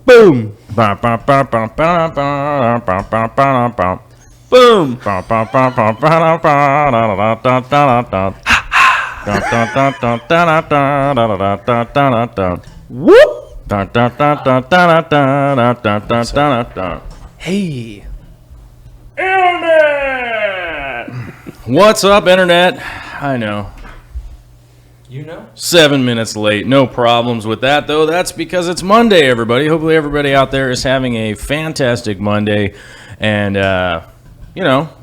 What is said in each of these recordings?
Boom. Boom. Whoop. Hey. Internet! What's up, Internet? I know. You know? 7 minutes late. No problems with that, though. That's because it's Monday, everybody. Hopefully everybody out there is having a fantastic Monday and,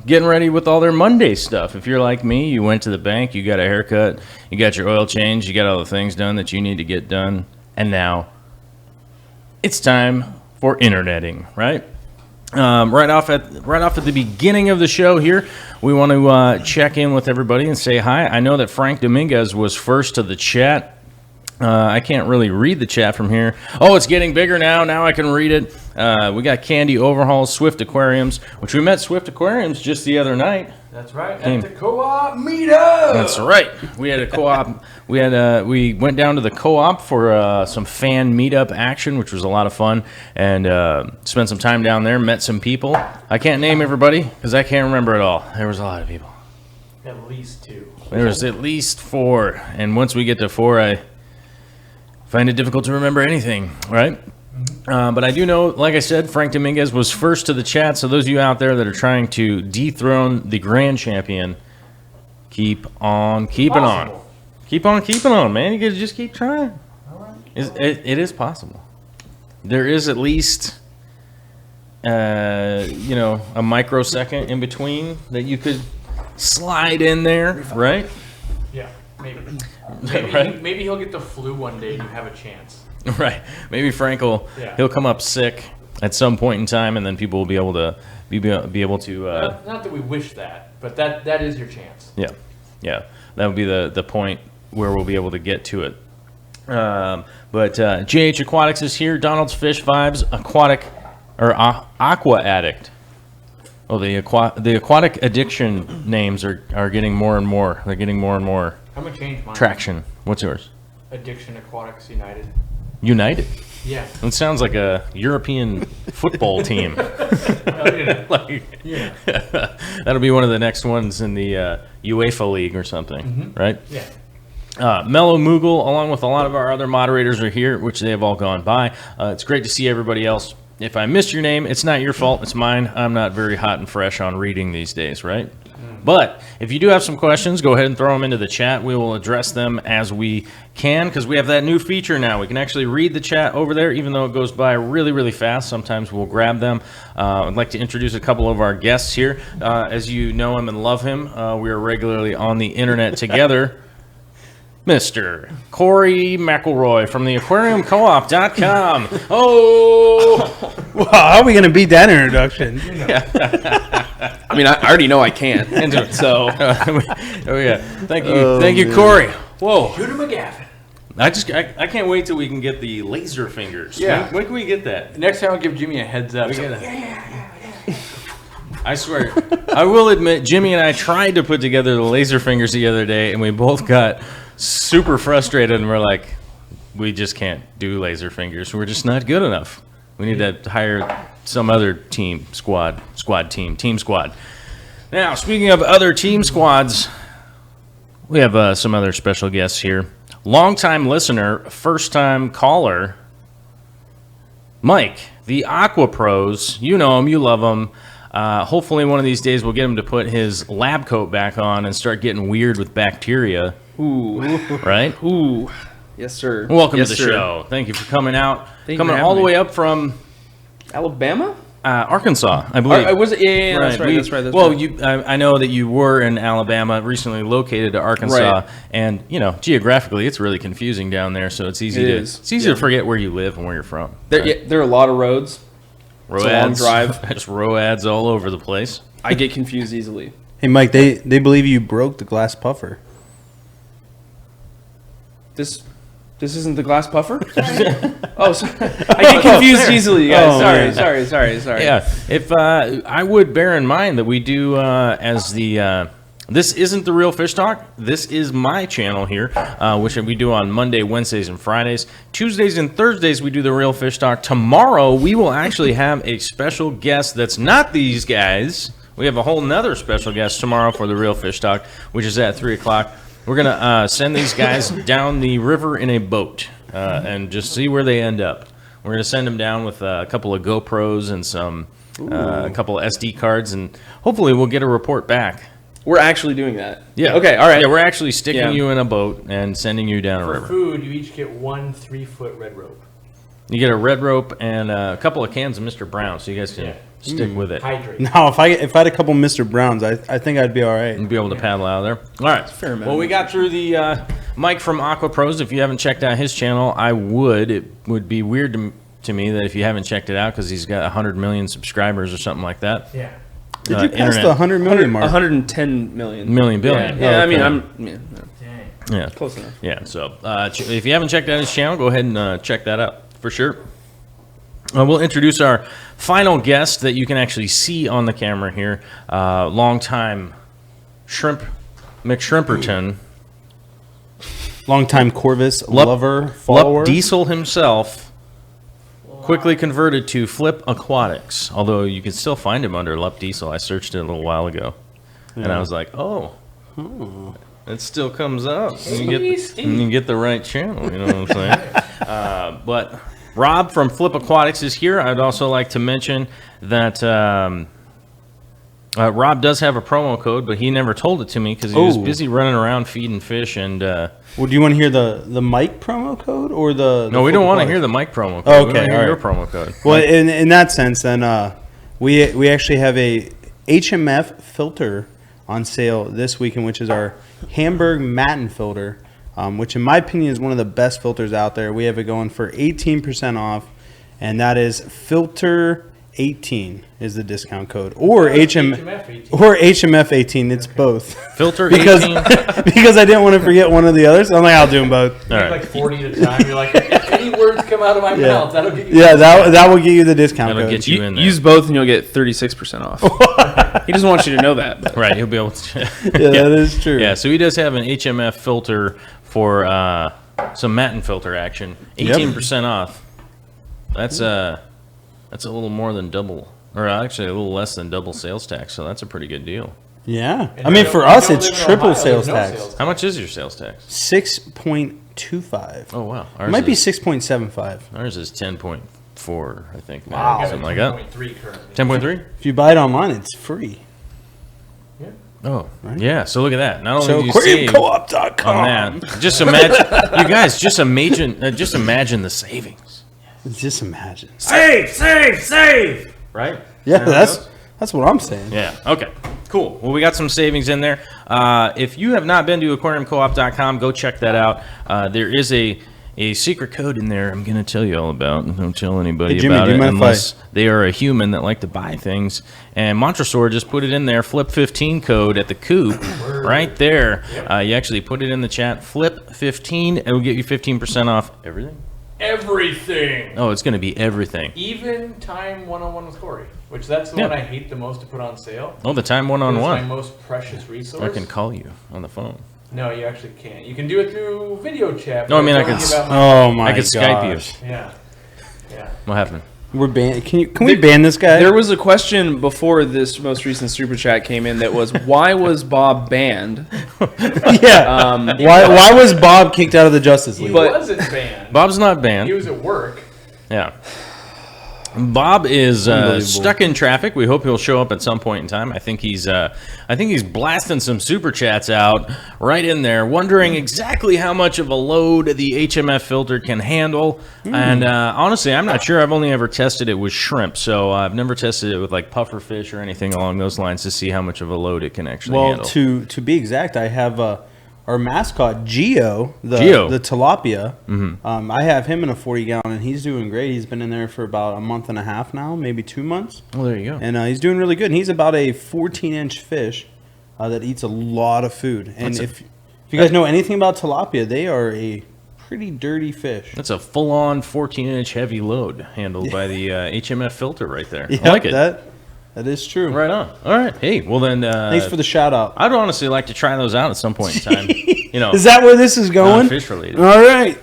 getting ready with all their Monday stuff. If you're like me, you went to the bank, you got a haircut, you got your oil change, you got all the things done that you need to get done, and now it's time for interneting, right? Right off at the beginning of the show here, we want to check in with everybody and say hi. I know that Frank Dominguez was first to the chat. I can't really read the chat from here. Oh, it's getting bigger now. Now I can read it. We got Candy Overhaul, Swift Aquariums, which we met Swift Aquariums just the other night. That's right. At the co-op meetup. That's right. We had a co-op. We went down to the co-op for some fan meetup action, which was a lot of fun, and spent some time down there. Met some people. I can't name everybody because I can't remember it all. There was a lot of people. At least 2. There was at least 4, and once we get to 4, I find it difficult to remember anything. Right. But I do know, like I said, Frank Dominguez was first to the chat, so those of you out there that are trying to dethrone the grand champion, keep on keeping on. Keep on keeping on, man. You gotta just keep trying. All right. It is possible. There is at least, a microsecond in between that you could slide in there, right? Yeah, maybe. Right? Maybe he'll get the flu one day and you have a chance. Right. Maybe Frank he'll come up sick at some point in time, and then people will be able to Not that we wish that, but that is your chance. Yeah. That would be the point where we'll be able to get to it. But JH Aquatics is here. Donald's Fish Vibes, Aqua Addict. Oh, the aquatic addiction names are getting more and more. They're getting more and more I'm gonna change mine. traction. What's yours? Addiction Aquatics United. United. Yeah. It sounds like a European football team. Yeah. That'll be one of the next ones in the UEFA League or something, right? Yeah. Mellow Moogle, along with a lot of our other moderators, are here, which they have all gone by. It's great to see everybody else. If I missed your name, it's not your fault. It's mine. I'm not very hot and fresh on reading these days, right? But if you do have some questions, go ahead and throw them into the chat. We will address them as we can, because we have that new feature now. We can actually read the chat over there, even though it goes by really, really fast. Sometimes we'll grab them. I'd like to introduce a couple of our guests here. As you know him and love him, we are regularly on the internet together. Mr. Corey McElroy from the aquariumcoop.com. Oh! Wow, how are we going to beat that introduction? I mean, I already know I can't. So, oh yeah, thank you, Corey. Whoa, Shoot him a gaffin. I can't wait till we can get the laser fingers. Yeah. When can we get that? Next time I'll give Jimmy a heads up. I swear, I will admit, Jimmy and I tried to put together the laser fingers the other day, and we both got super frustrated, and we're like, we just can't do laser fingers. We're just not good enough. We need to hire some other team squad. Now, speaking of other team squads, we have some other special guests here. Longtime listener, first-time caller, Mike, the Aqua Pros. You know him, you love him. Hopefully one of these days we'll get him to put his lab coat back on and start getting weird with bacteria. ooh, Right? ooh, yes, sir. Welcome yes, to the sir. show. Thank you for coming out. Thank you Coming for all the having way me. up from Arkansas, Arkansas, I believe. was it? Yeah, that's right. That's right. Well, I know that you were in Alabama, recently located to Arkansas, Right. and geographically, it's really confusing down there. So it's easy to forget where you live and where you're from. There are a lot of roads. It's a long drive. Just roads all over the place. I get confused easily. Hey, Mike, they believe you broke the glass puffer. This This isn't the glass puffer? Oh, sorry. I get confused easily, you guys. Sorry. Yeah, if I would bear in mind that we do as the this isn't the Real Fish Talk. This is my channel here, which we do on Monday, Wednesdays, and Fridays. Tuesdays and Thursdays we do the Real Fish Talk. Tomorrow we will actually have a special guest that's not these guys. We have a whole nother special guest tomorrow for the Real Fish Talk, which is at 3 o'clock. We're gonna send these guys down the river in a boat and just see where they end up. We're gonna send them down with a couple of GoPros and some a couple of SD cards, and hopefully we'll get a report back. We're actually doing that. Yeah. Okay. All right. Yeah, we're actually sticking you in a boat and sending you down a For river. food, you each get 1 3-foot red rope. You get a red rope and a couple of cans of Mr. Brown, so you guys can stick with it Hydrate. No, if I had a couple Mr. Browns, I think I'd be all right. and be able to paddle out of there. All right. Fair amount. Well, we got through the Mike from Aqua Pros. If you haven't checked out his channel, I would. It would be weird to me that if you haven't checked it out because he's got 100 million subscribers or something like that. Yeah. Did you pass internet. the 100 million mark? 110 million. Million billion. Yeah, I mean, okay. Dang. Yeah. close enough. Yeah, so if you haven't checked out his channel, go ahead and check that out for sure. We'll introduce our final guest that you can actually see on the camera here. Longtime shrimp McShrimperton. Longtime Corvus lover, follower. Lup Diesel himself quickly converted to Flip Aquatics, although you can still find him under Lup Diesel. I searched it a little while ago, and I was like, it still comes up. You get the right channel, you know what I'm saying? But Rob from Flip Aquatics is here. I'd also like to mention that Rob does have a promo code, but he never told it to me because he was busy running around feeding fish. And Well, do you want to hear the Mike promo code or the? no, we don't want to hear the Mike promo code. We Okay, want to hear all your right. promo code. Well, in that sense, then we actually have a HMF filter on sale this weekend, which is our Hamburg Matten filter, which in my opinion is one of the best filters out there. We have it going for 18% off, and that is filter 18 is the discount code, or HMF 18. or HMF 18. It's both. Filter because 18. because I didn't want to forget one of the others. I'm like, I'll do them both. You All make right. like 40 at a time. You're like, if any words come out of my mouth, that'll get you. Yeah, that will get you the discount That'll code. get you in there. Use both and you'll get 36% off. He doesn't want you to know that. But. Right, he'll be able to. Yeah, that is true. Yeah, so he does have an HMF filter for some Matten filter action. 18% off. That's a little more than double, or actually a little less than double sales tax. So that's a pretty good deal. Yeah. And I mean, if for you us, don't it's live in triple Ohio, sales there's no tax. sales How much is your sales tax? 6.25. Oh wow, It might be 6.75. Ours is 10.4, I think. Now, tax. something like that. 10.3 currently. 10.3. If you buy it online, it's free. Oh, Right? yeah. So look at that. Not only So do you save aquariumcoop.com. on that, just imagine, you guys, just imagine the savings. Just imagine. Save! Right? Yeah, that's what I'm saying. Yeah. Okay. Cool. Well, we got some savings in there. If you have not been to aquariumcoop.com, go check that out. There is a secret code in there I'm going to tell you all about. Don't tell anybody Hey, Jimmy, about do you it mind if unless they are a human that like to buy things. And Montresor just put it in there, Flip 15 code at the coop right there. You actually put it in the chat, Flip 15. It will get you 15% off everything. Everything. Oh, it's going to be everything. Even time one-on-one with Corey, which that's the one I hate the most to put on sale. Oh, the time It's my one-on-one. most precious resource. I can call you on the phone. No, you actually can't. You can do it through video chat. No, I but mean, I don't can give out my- Oh my I could Skype gosh. Yeah. Yeah. What happened? We're ban. Can we ban this guy? There was a question before this most recent super chat came in that was, why was Bob banned? yeah. Why was Bob kicked out of the Justice He League? wasn't banned. Bob's not He banned. was at work. Yeah. Bob is Unbelievable. stuck in traffic. We hope he'll show up at some point in time. I think he's blasting some super chats out right in there, wondering exactly how much of a load the HMF filter can handle. And honestly, I'm not sure. I've only ever tested it with shrimp, so I've never tested it with like puffer fish or anything along those lines to see how much of a load it can actually Well, handle. to be exact, I have our mascot Geo, the tilapia. I have him in a 40-gallon, and he's doing great. He's been in there for about a month and a half now, maybe 2 months, Oh, there you go. and he's doing really good. And he's about a 14-inch fish that eats a lot of food. And if you guys know anything about tilapia, they are a pretty dirty fish. That's a full-on 14-inch heavy load handled by the HMF filter right there. Yeah, I like it. That is true. Right on. All right. Hey, well then. Thanks for the shout out. I'd honestly like to try those out at some point in time. You know, Is that where this is going? fish related. All right.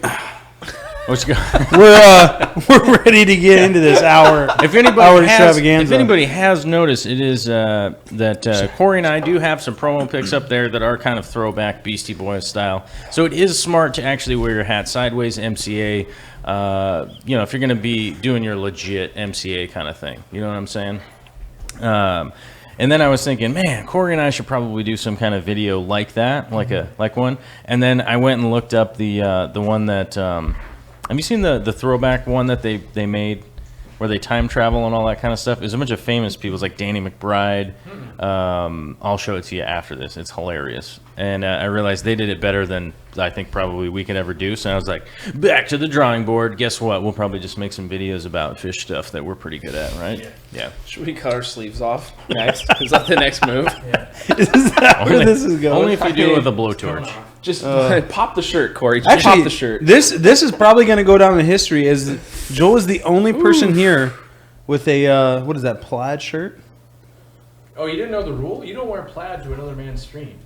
What's go- We're ready to get into this hour. If anybody Hour has, extravaganza. if anybody has noticed, it is that Corey and I do have some promo pics up there that are kind of throwback Beastie Boys style. So it is smart to actually wear your hat sideways, MCA. You know, if you're going to be doing your legit MCA kind of thing. You know what I'm saying? And then I was thinking, man, Corey and I should probably do some kind of video like that, like one. And then I went and looked up the one that. Have you seen the throwback one that they made, where they time travel and all that kind of stuff? There's a bunch of famous people, it's like Danny McBride. I'll show it to you after this. It's hilarious. And I realized they did it better than I think probably we could ever do. So I was like, back to the drawing board. Guess what? We'll probably just make some videos about fish stuff that we're pretty good at, right? Yeah. Should we cut our sleeves off next? Is that the next move? Is that where this is going? Only if you do it with a blowtorch. Just pop the shirt, Corey. Just Actually, pop the shirt. This is probably going to go down in history as Joel is the only person here with a what is that, plaid shirt? Oh, you didn't know the rule? You don't wear plaid to another man's stream.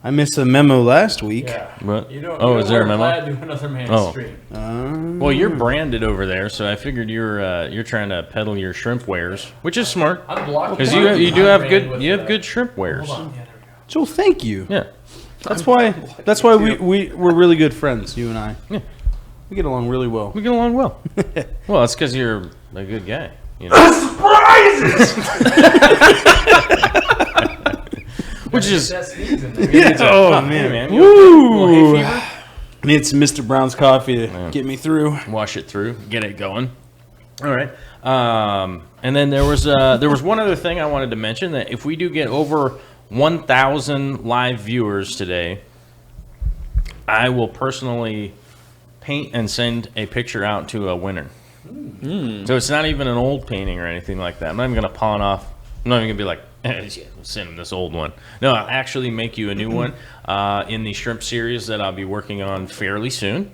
I missed a memo last week. Yeah. What? You don't, Oh, you is don't there a wear memo? plaid to another man's Oh. stream. Well, you're branded over there, so I figured you're trying to peddle your shrimp wares, which is smart I'm blocked. because you do have good shrimp wares. Hold on. Yeah, there we go. Joel, thank you. Yeah. That's why we're really good friends, you and I. Yeah. We get along really well. We get along well. Well, it's because you're a good guy. You know? Which is That sneeze in there. Yeah. Oh hey, man. man. You okay? Little hay Woo. fever? Need some Mr. Brown's coffee to get me through. Wash it through, get it going. All right. And then there was one other thing I wanted to mention, that if we do get over 1,000 live viewers today, I will personally paint and send a picture out to a winner. So it's not even an old painting or anything like that. I'm not even going to pawn off. I'm not even going to be like, send him this old one. No, I'll actually make you a new one in the shrimp series that I'll be working on fairly soon,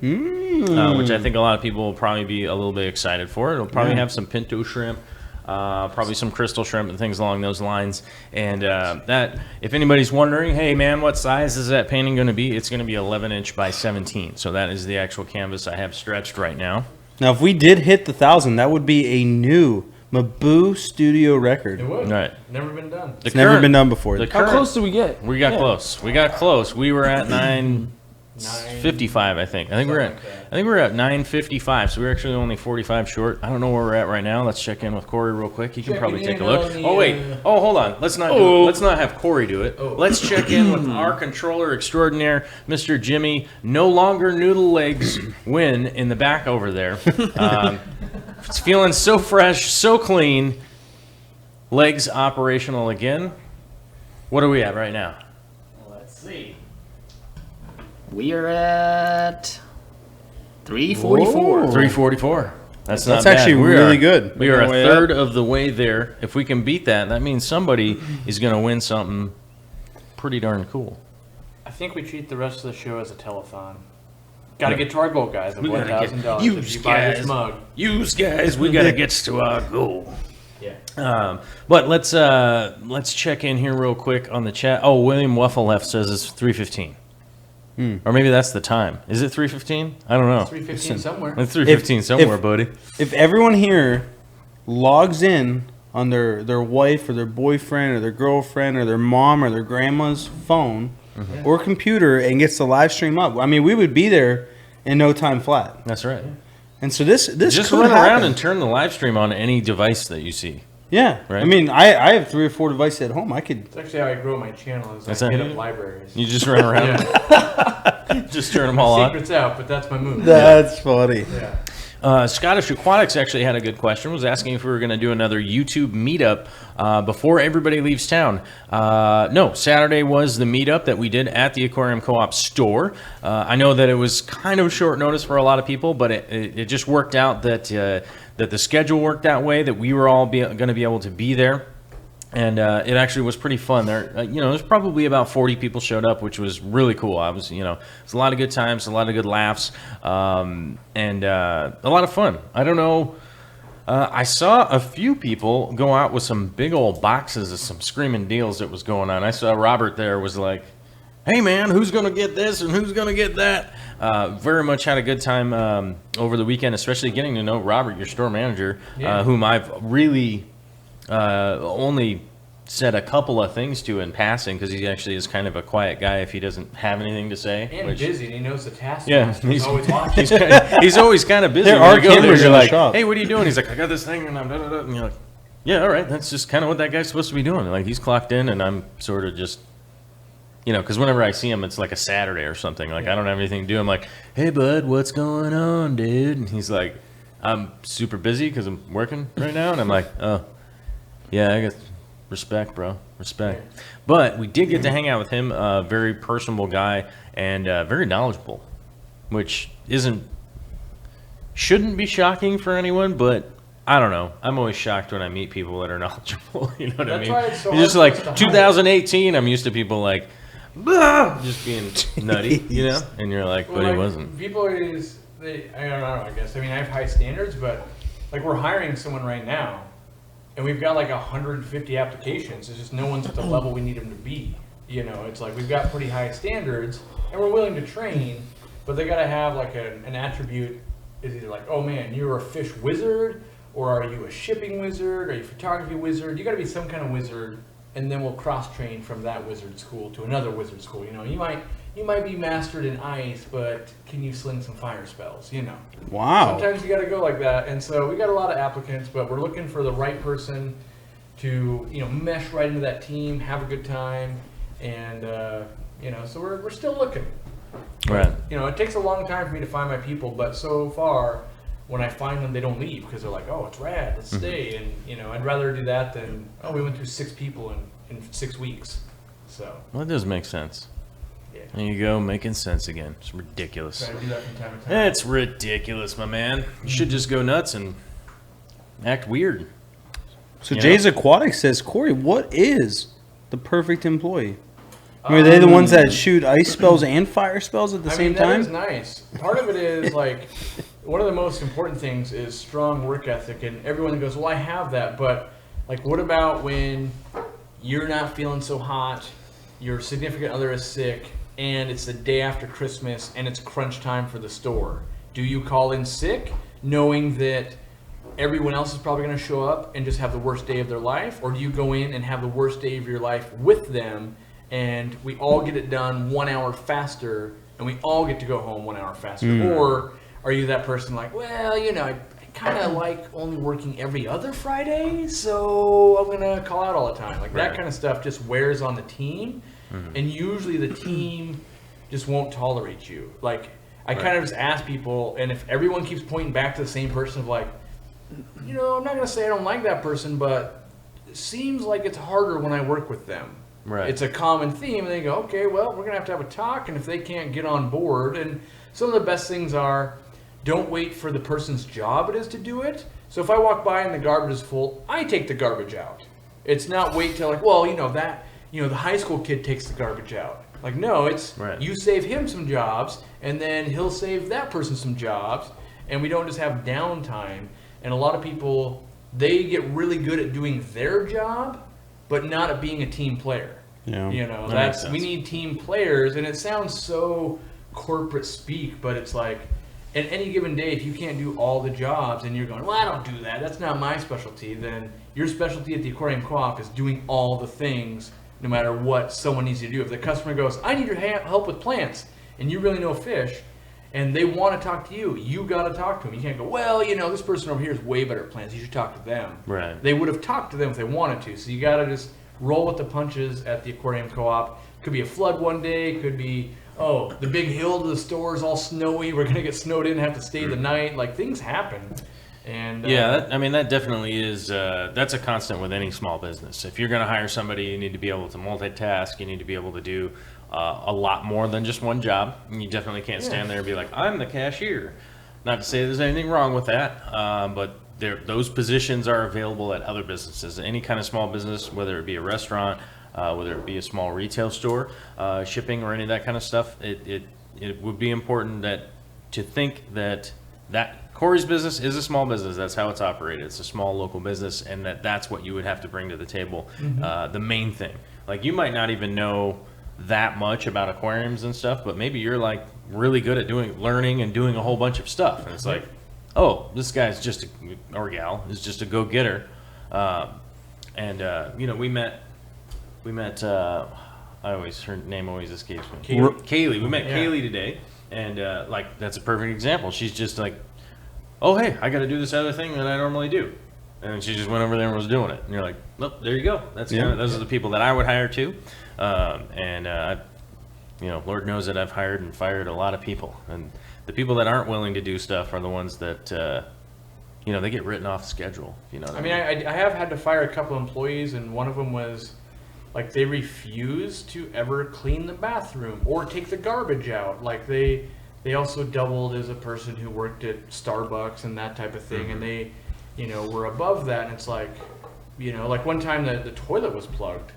which I think a lot of people will probably be a little bit excited for. It'll probably have some pinto shrimp, probably some crystal shrimp and things along those lines. And that, if anybody's wondering, hey man, what size is that painting going to be? It's going to be 11 inch by 17. So that is the actual canvas I have stretched right now. Now, if we did hit the 1,000, that would be a new Maboo studio record. It would. Right. Never been done. It's never been done before. How close did we get? We got close. We got close. We were at 955, I think. I think we're at 955. So we're actually only 45 short. I don't know where we're at right now. Let's check in with Corey real quick. He can probably take a look. Oh wait. Oh, hold on. Let's not have Corey do it. Let's check in with our controller extraordinaire, Mr. Jimmy. No longer noodle legs win in the back over there. It's feeling so fresh, so clean. Legs operational again. What are we at right now? Let's see. We are at 344. 344. That's not bad. actually really good. We are a Way third of the way there. If we can beat that, that means somebody is going to win something pretty darn cool. I think we treat the rest of the show as a telethon. Got to get to our goal, guys, of We gotta get- $1,000 you if you buy this guys. mug. Use guys, we got to get to our goal. Yeah. But let's check in here real quick on the chat. Oh, William Wufflef says it's 3:15. Or maybe that's the time. Is it 3:15? I don't know. 315 somewhere. It's 3:15 somewhere, if- buddy. If everyone here logs in on their wife or their boyfriend or their girlfriend or their mom or their grandma's phone or computer and gets the live stream up, I mean, we would be there in no time flat. That's right. And so this Just could run around happen. and turn the live stream on any device that you see. Yeah, Right. I mean, I have 3 or 4 devices at home. I could. It's actually how I grow my channel is That's I it. hit up libraries. You just run around, Yeah. just turn them all on. Secrets out, but that's my move. That's funny. Yeah. Scottish Aquatics actually had a good question. Was asking if we were going to do another YouTube meetup before everybody leaves town. No, Saturday was the meetup that we did at the Aquarium Co-op store. I know that it was kind of short notice for a lot of people, but it just worked out that that the schedule worked that way, that we were all going to be able to be there. And it actually was pretty fun. There, there's probably about 40 people showed up, which was really cool. It was a lot of good times, a lot of good laughs, and a lot of fun. I don't know. I saw a few people go out with some big old boxes of some screaming deals that was going on. I saw Robert there was like, "Hey man, who's gonna get this and who's gonna get that?" Very much had a good time over the weekend, especially getting to know Robert, your store manager, whom I've really only said a couple of things to in passing, because he actually is kind of a quiet guy if he doesn't have anything to say. And busy, and he knows the task. Yeah, he's always watching. He's always kind of busy. There When are you go there, cameras you're in the like, shop. "Hey, what are you doing?" He's like, "I got this thing," and I'm da-da-da. And you're like, "Yeah, all right, that's just kind of what that guy's supposed to be doing." Like, he's clocked in, and I'm sort of just, because whenever I see him, it's like a Saturday or something. Like, I don't have anything to do. I'm like, "Hey, bud, what's going on, dude?" And he's like, "I'm super busy because I'm working right now." And I'm like, "Oh, yeah, I guess respect, bro, respect." But we did get to hang out with him, a very personable guy and very knowledgeable, which shouldn't be shocking for anyone, but I don't know. I'm always shocked when I meet people that are knowledgeable. You know what I mean? why it's so It's just hard for like us to hide. 2018. I'm used to people like, "Blah," just being nutty, and you're like, but he wasn't. People I don't know, I guess. I mean, I have high standards, but like we're hiring someone right now, and we've got like 150 applications. It's just no one's at the level we need them to be. It's like we've got pretty high standards, and we're willing to train, but they got to have like an attribute. Is either like, "Oh man, you're a fish wizard," or "Are you a shipping wizard? Are you a photography wizard?" You got to be some kind of wizard, and then we'll cross train from that wizard school to another wizard school. You might be mastered in ice, but can you sling some fire spells? Wow. Sometimes you got to go like that, and so we got a lot of applicants, but we're looking for the right person to mesh right into that team, have a good time, and so we're still looking. Right. It takes a long time for me to find my people, but so far, when I find them, they don't leave because they're like, "Oh, it's rad, let's stay." And I'd rather do that than, "Oh, we went through 6 people in 6 weeks." So Well, it does make sense. yeah, There you go, making sense again. It's ridiculous. try to do that from time to time. It's ridiculous, my man. You should just go nuts and act weird. So Jay's Aquatics says, Corey, what is the perfect employee? Are they the ones that shoot ice spells and fire spells at the same That is time? nice. Part of it is like one of the most important things is strong work ethic, and everyone goes, "Well, I have that," but like, what about when you're not feeling so hot, your significant other is sick, and it's the day after Christmas, and it's crunch time for the store? Do you call in sick, knowing that everyone else is probably going to show up and just have the worst day of their life, or do you go in and have the worst day of your life with them? And we all get it done 1 hour faster, and we all get to go home 1 hour faster. Or are you that person like, "Well, I kind of like only working every other Friday, so I'm going to call out all the time." Like that kind of stuff just wears on the team, and usually the team just won't tolerate you. Like I kind of just ask people, and if everyone keeps pointing back to the same person of like, I'm not going to say I don't like that person, but it seems like it's harder when I work with them. Right. It's a common theme, and they go, "Okay, well, we're going to have a talk," and if they can't get on board, and some of the best things are, don't wait for the person's job it is to do it. So if I walk by and the garbage is full, I take the garbage out. It's not wait till like, "Well, the high school kid takes the garbage out." Like, no, it's you save him some jobs, and then he'll save that person some jobs, and we don't just have downtime. And a lot of people, they get really good at doing their job, but not at being a team player. Yeah. We need team players, and it sounds so corporate speak, but it's like, at any given day, if you can't do all the jobs and you're going, "Well, I don't do that, that's not my specialty," then your specialty at the aquarium co-op is doing all the things, no matter what someone needs you to do. If the customer goes, "I need your help with plants," and you really know fish, and they want to talk to you, you got to talk to them. You can't go, "Well, this person over here is way better at plants, you should talk to them." Right. They would have talked to them if they wanted to. So you got to just roll with the punches at the aquarium co-op. Could be a flood one day, could be, "Oh, the big hill to the store is all snowy, we're going to get snowed in and have to stay the night." Like, things happen. And that definitely is, that's a constant with any small business. If you're going to hire somebody, you need to be able to multitask, you need to be able to do a lot more than just one job. And you definitely can't stand there and be like, "I'm the cashier." Not to say there's anything wrong with that, but those positions are available at other businesses. Any kind of small business, whether it be a restaurant, whether it be a small retail store, shipping or any of that kind of stuff, it would be important to think that Corey's business is a small business. That's how it's operated. It's a small local business, and that's what you would have to bring to the table. The main thing, like, you might not even know that much about aquariums and stuff, but maybe you're like really good at learning and doing a whole bunch of stuff, and it's like, oh, this guy's or gal is just a go-getter. We met her name always escapes me. Kaylee. We met Kaylee today, and that's a perfect example. She's just like, oh, hey, I got to do this other thing that I normally do. And she just went over there and was doing it. And you're like, well, there you go. Those are the people that I would hire too. Lord knows that I've hired and fired a lot of people. And the people that aren't willing to do stuff are the ones that, they get written off schedule. I have had to fire a couple employees, and one of them was, like, they refuse to ever clean the bathroom or take the garbage out. Like, they also doubled as a person who worked at Starbucks and that type of thing, and they, were above that. And it's like, like one time the toilet was plugged,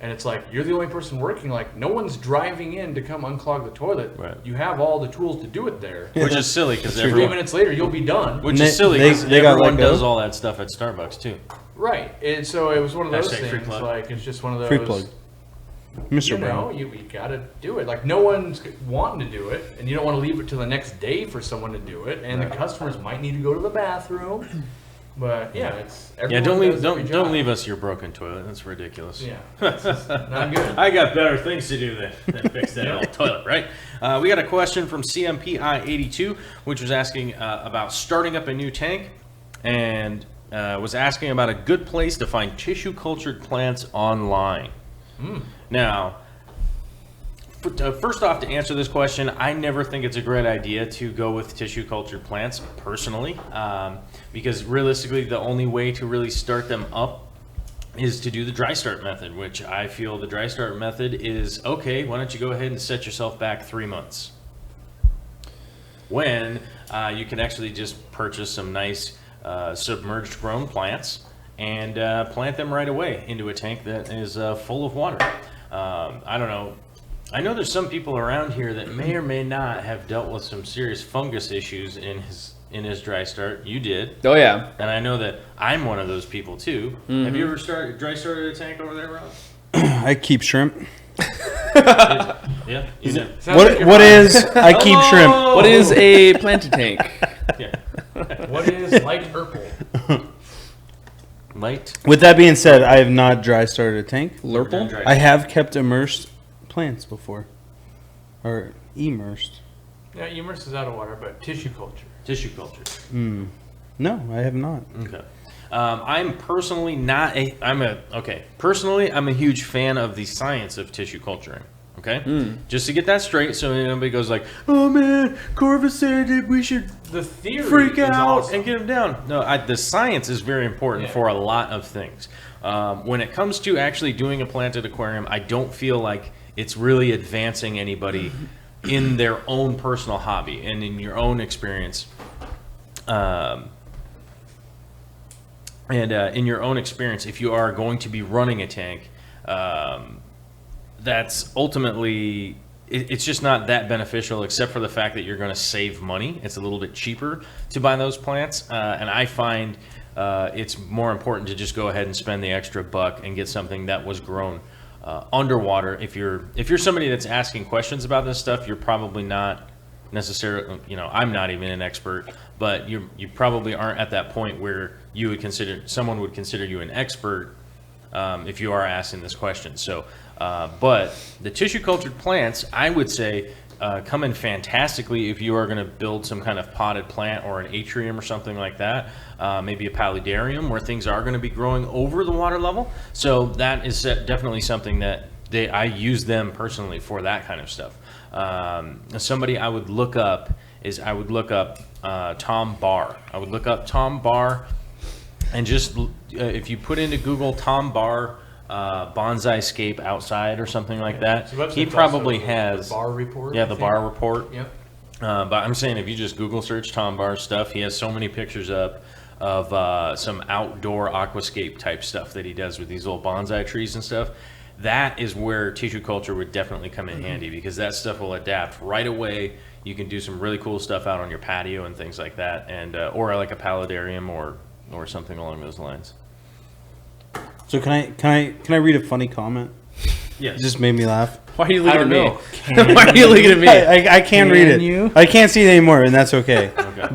and it's like, you're the only person working. Like, no one's driving in to come unclog the toilet. Right. You have all the tools to do it there. Which is silly because 3 minutes later you'll be done. Which is silly because everyone does all that stuff at Starbucks too. Right. And so it was one of those Hashtag free things. plug. Like, it's just one of those. Free plug. Mr. Brown. You gotta do it. Like, no one's wanting to do it, and you don't want to leave it to the next day for someone to do it, and the customers might need to go to the bathroom. But don't leave us your broken toilet. That's ridiculous. Yeah, it's just not good. I got better things to do than fix that old toilet, right? We got a question from CMPI82, which was asking about starting up a new tank, and was asking about a good place to find tissue cultured plants online. Now, first off, to answer this question, I never think it's a great idea to go with tissue cultured plants personally, because realistically the only way to really start them up is to do the dry start method, which I feel the dry start method is, okay, why don't you go ahead and set yourself back 3 months when you can actually just purchase some nice submerged grown plants and plant them right away into a tank that is full of water. I don't know. I know there's some people around here that may or may not have dealt with some serious fungus issues in his dry start. You did. Oh yeah. And I know that I'm one of those people too. Have you ever dry started a tank over there, Rob? I keep shrimp. Yeah. You know. What is I keep shrimp? What is a planted tank? Yeah. What is light purple? Light. With that being said, I have not dry started a tank. Lurple? I have kept immersed plants before, or immersed. Yeah, immersed is out of water, but tissue culture. Tissue culture. No, I have not. Okay. I'm personally not personally, I'm a huge fan of the science of tissue culturing. Okay? Just to get that straight, so nobody goes like, oh man, Corvus said that we should The theory freak is out awesome. and get them down. No, the science is very important for a lot of things. When it comes to actually doing a planted aquarium, I don't feel like it's really advancing anybody in their own personal hobby and in your own experience. In your own experience, if you are going to be running a tank, that's ultimately, it's just not that beneficial, except for the fact that you're going to save money. It's a little bit cheaper to buy those plants, and I find it's more important to just go ahead and spend the extra buck and get something that was grown underwater. If you're somebody that's asking questions about this stuff, you're probably not necessarily, I'm not even an expert, but you probably aren't at that point where someone would consider you an expert if you are asking this question. So, but the tissue cultured plants, I would say, come in fantastically if you are going to build some kind of potted plant or an atrium or something like that, maybe a paludarium where things are going to be growing over the water level. So that is definitely something that I use them personally for that kind of stuff. Somebody I would look up Tom Barr. I would look up Tom Barr, and just if you put into Google Tom Barr bonsai scape outside or something like that, So he probably has the Barr report. the Barr report. Yep. But I'm saying if you just Google search Tom Barr stuff, he has so many pictures up of some outdoor aquascape type stuff that he does with these little bonsai trees and stuff. That is where tissue culture would definitely come in handy, because that stuff will adapt right away. You can do some really cool stuff out on your patio and things like that, and or like a paludarium or something along those lines. So can I read a funny comment? Yes. It just made me laugh. Why are you looking at me? know. Why are you looking at me? I can't read it. you? I can't see it anymore, and that's okay. Okay.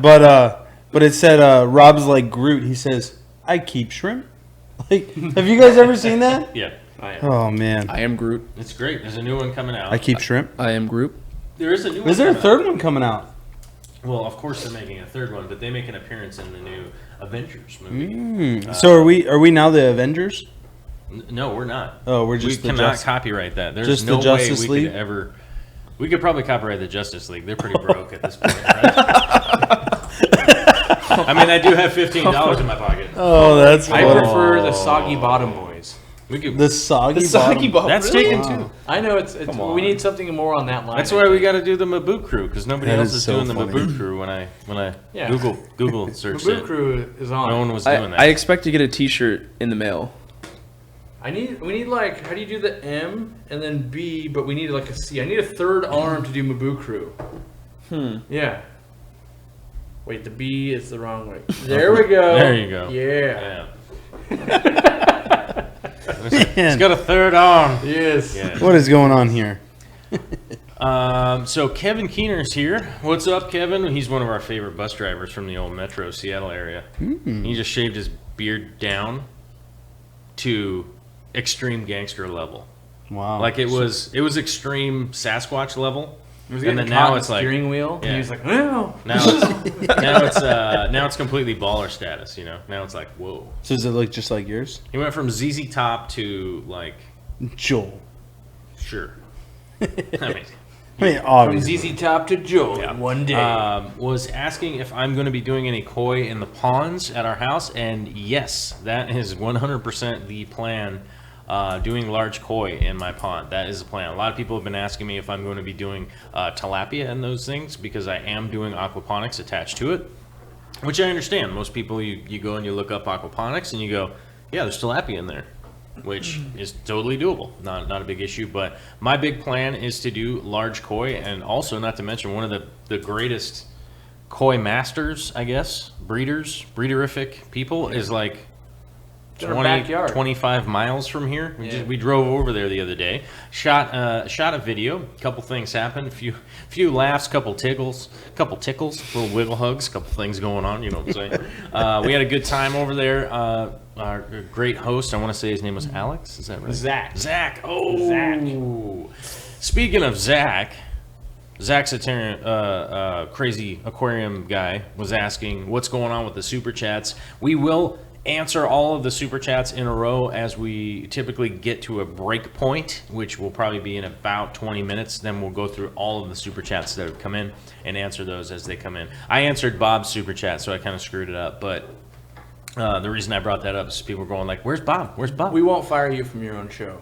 But it said Rob's like Groot. He says, "I keep shrimp." Like, have you guys ever seen that? Yeah. Oh man, I am Groot. It's great. There's a new one coming out. I keep shrimp. I am Groot. There is a new one. Is there a coming third one coming out? out. Well, of course they're making a third one, but they make an appearance in the new Avengers movie. So are we now the Avengers? No, we're not. Oh, we're We just the cannot Just- copyright that. There's just no the Justice way we League? could ever. We could probably copyright the Justice League. They're pretty broke at this point, right? I mean, I do have $15 in my pocket. Oh, that's I funny. prefer the Soggy Bottom Boys. We could. The soggy, The soggy bottom. bottom. That's really? taken Wow. too. I know it's Come on. we need something more on that line. That's why we got to do the Maboo Crew, because nobody That else is is so doing the funny. Maboo Crew when I Yeah. Google searched Maboo it. Crew is on. No one was doing that. I expect to get a T-shirt in the mail. We need like, how do you do the M and then B, but we need like a C. I need a third arm to do Maboo Crew. Yeah. Wait, the B is the wrong way. There we go. There you go. Yeah. It's got a third arm. Yes. Yeah. What is going on here? So Kevin Keener's here. What's up, Kevin? He's one of our favorite bus drivers from the old Metro Seattle area. He just shaved his beard down to extreme gangster level. Wow. Like it was extreme Sasquatch level. Was And getting then caught now in the it's like steering wheel. yeah. And he was like, no. Now it's completely baller status, you know. Now it's like, whoa. So does it look just like yours? He went from ZZ Top to like, Joel. sure. I mean, From obviously. ZZ Top to Joe in one day. was asking if I'm going to be doing any koi in the ponds at our house, and yes, that is 100% the plan. Doing large koi in my pond. That is the plan. A lot of people have been asking me if I'm going to be doing tilapia and those things, because I am doing aquaponics attached to it, which I understand. Most people, you go and you look up aquaponics and you go, yeah, there's tilapia in there, which is totally doable. Not a big issue. But my big plan is to do large koi, and also, not to mention, one of the greatest koi masters, I guess, breederific people is like In our backyard. 25 miles from here. We drove over there the other day. Shot a video. A couple things happened. Few laughs. Couple tickles. Little wiggle hugs. Couple things going on. You know what I'm saying? We had a good time over there. Our great host. I want to say his name was Alex. Is that right? Zach. Oh, Zach. Speaking of Zach. Zach's a crazy aquarium guy was asking what's going on with the super chats. We will answer all of the super chats in a row as we typically get to a break point, which will probably be in about 20 minutes. Then we'll go through all of the super chats that have come in and answer those as they come in. I answered Bob's super chat, so I kind of screwed it up. But the reason I brought that up is people were going like, "Where's Bob? Where's Bob?" We won't fire you from your own show.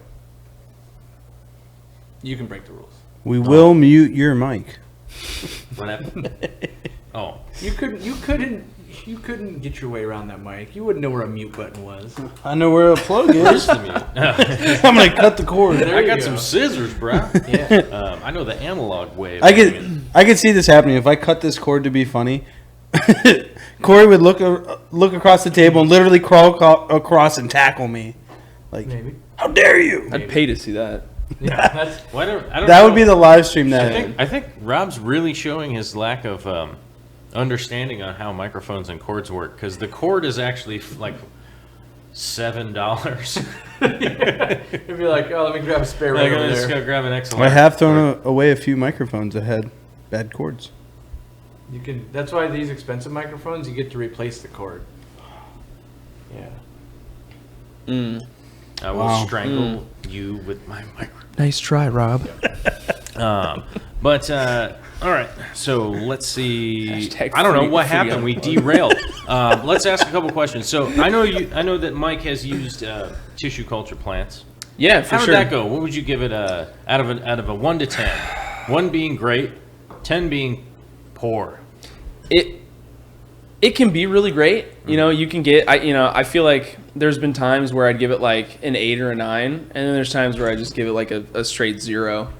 You can break the rules. We will mute your mic. What happened? Oh, You couldn't get your way around that mic. You wouldn't know where a mute button was. I know where a plug where's is. the mute? I'm gonna cut the cord. There I you got go. some scissors, bro. Yeah. I know the analog way. of I doing could see this happening if I cut this cord to be funny. Corey would look across the table and literally crawl across and tackle me. Like, Maybe. how dare you? I'd pay to see that. Yeah. That's Why don't, I don't That know. would be the live stream that. I think Rob's really showing his lack of understanding on how microphones and cords work, because the cord is actually like $7. It'd be like, oh, let me grab a spare right I'm over just there. gonna grab an XLR. I have thrown away a few microphones that had bad cords. You can. That's why these expensive microphones, you get to replace the cord. Yeah. I will Wow. strangle you with my microphone. Nice try, Rob. But all right, so let's see. Hashtag I don't know free- what free happened. We unplug. derailed. Let's ask a couple questions. So I know that Mike has used tissue culture plants. Yeah, for How sure. did that go? What would you give it out of a 1 to 10? 1 being great, 10 being poor. It can be really great. You know, you can get, I feel like there's been times where I'd give it like an 8 or a 9, and then there's times where I just give it like a straight 0.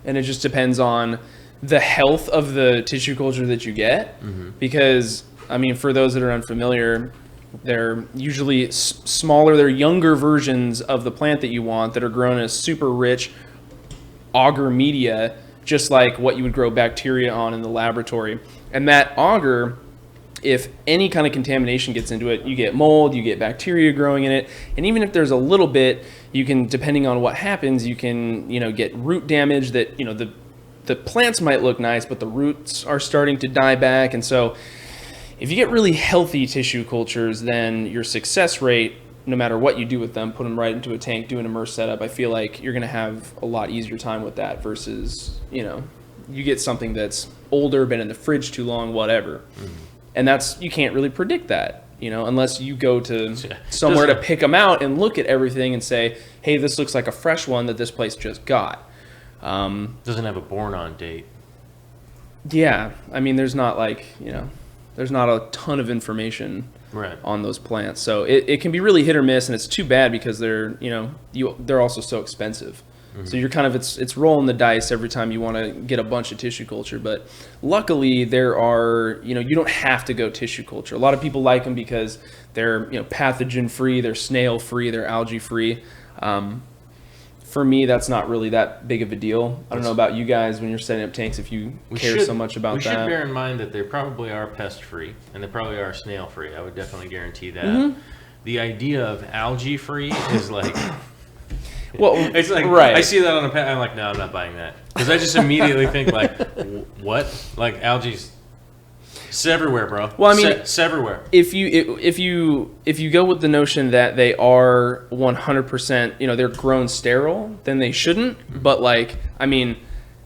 And it just depends on the health of the tissue culture that you get. Because, I mean, for those that are unfamiliar, they're usually smaller, they're younger versions of the plant that you want that are grown as super rich agar media, just like what you would grow bacteria on in the laboratory. And that agar, if any kind of contamination gets into it, you get mold, you get bacteria growing in it. And even if there's a little bit, you can, depending on what happens, you can, get root damage that, the plants might look nice, but the roots are starting to die back. And so if you get really healthy tissue cultures, then your success rate, no matter what you do with them, put them right into a tank, do an immerse setup, I feel like you're going to have a lot easier time with that versus, you get something that's older, been in the fridge too long, whatever. And you can't really predict that, unless you go to somewhere to pick them out and look at everything and say, hey, this looks like a fresh one that this place just got. Doesn't have a born on date. Yeah. I mean, there's not there's not a ton of information on those plants. So it can be really hit or miss, and it's too bad because they're, they're also so expensive. So you're kind of, it's rolling the dice every time you want to get a bunch of tissue culture. But luckily there are, you don't have to go tissue culture. A lot of people like them because they're, pathogen free, they're snail free, they're algae free. For me, that's not really that big of a deal. I don't know about you guys when you're setting up tanks, if you care so much about that. We should bear in mind that they probably are pest free and they probably are snail free. I would definitely guarantee that. The idea of algae free is like... Well, it's like, I see that on a pet, I'm like, no, I'm not buying that. Because I just immediately think like, what? Like algae's, it's everywhere, bro. Well, I mean, it's everywhere. If you go with the notion that they are 100%, they're grown sterile, then they shouldn't. But like, I mean,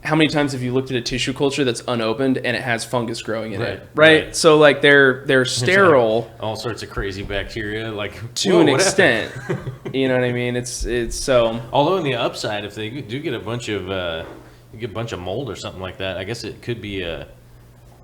how many times have you looked at a tissue culture that's unopened and it has fungus growing in it? Right. So like they're sterile. Like all sorts of crazy bacteria, like to an extent. You know what I mean? It's so. Although on the upside, if they do get a bunch of mold or something like that, I guess it could be an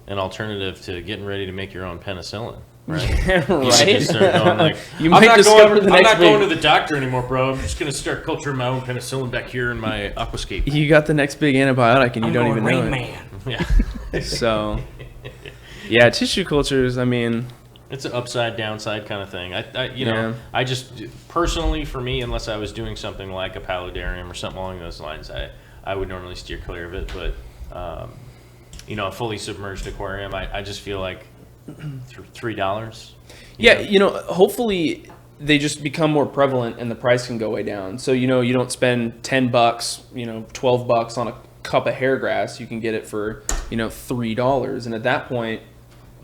alternative to getting ready to make your own penicillin. Right. Right. Start going like, you might discover the next. I'm not going to the doctor anymore, bro. I'm just gonna start culturing my own penicillin back here in my aquascape. You got the next big antibiotic, and you don't even know Man. Yeah. So, yeah, tissue cultures. I mean, it's an upside downside kind of thing. I just personally, for me, unless I was doing something like a paludarium or something along those lines, I would normally steer clear of it. But a fully submerged aquarium, I just feel like $3. Yeah, hopefully they just become more prevalent and the price can go way down. So you don't spend $10, $12 on a cup of hair grass. You can get it for $3, and at that point,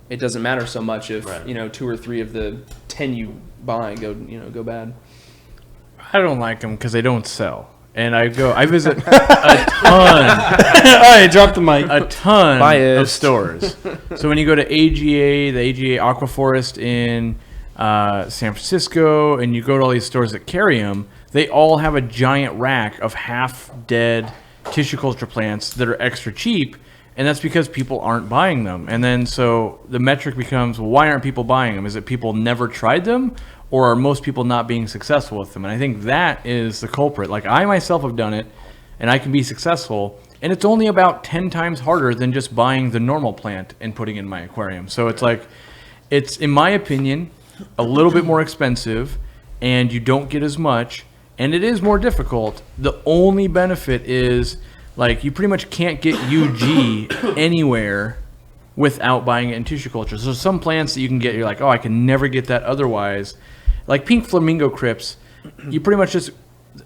it doesn't matter so much if 2 or 3 of the 10 you buy go bad. I don't like them because they don't sell. And I visit a ton. All right, drop the mic. A ton of stores. So when you go to AGA, the AGA Aquaforest in San Francisco, and you go to all these stores that carry them, they all have a giant rack of half-dead tissue culture plants that are extra cheap, and that's because people aren't buying them. And then so the metric becomes, well, why aren't people buying them? Is it people never tried them? Or are most people not being successful with them? And I think that is the culprit. Like, I myself have done it, and I can be successful, and it's only about 10 times harder than just buying the normal plant and putting it in my aquarium. So it's like, it's, in my opinion, a little bit more expensive, and you don't get as much, and it is more difficult. The only benefit is, like, you pretty much can't get UG anywhere without buying it in tissue culture. So some plants that you can get, you're like, oh, I can never get that otherwise. Like pink flamingo crypts, you pretty much just,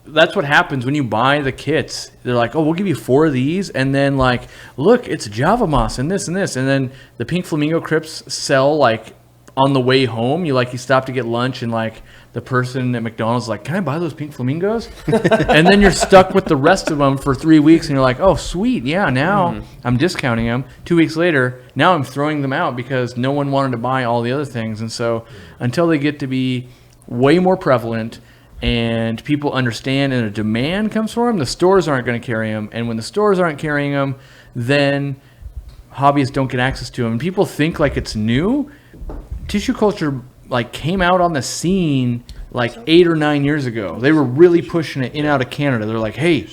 that's what happens when you buy the kits. They're like, oh, we'll give you 4 of these, and then like, look, it's Java moss and this and this. And then the pink flamingo crypts sell like on the way home. You stop to get lunch, and like the person at McDonald's is like, can I buy those pink flamingos? And then you're stuck with the rest of them for 3 weeks, and you're like, oh, sweet, yeah, now I'm discounting them. 2 weeks later, now I'm throwing them out because no one wanted to buy all the other things. And so until they get to be way more prevalent and people understand and a demand comes for them, the stores aren't going to carry them. And when the stores aren't carrying them, then hobbyists don't get access to them. And people think like it's new, tissue culture like came out on the scene like 8 or 9 years ago. They were really pushing it in out of Canada. They're like, hey,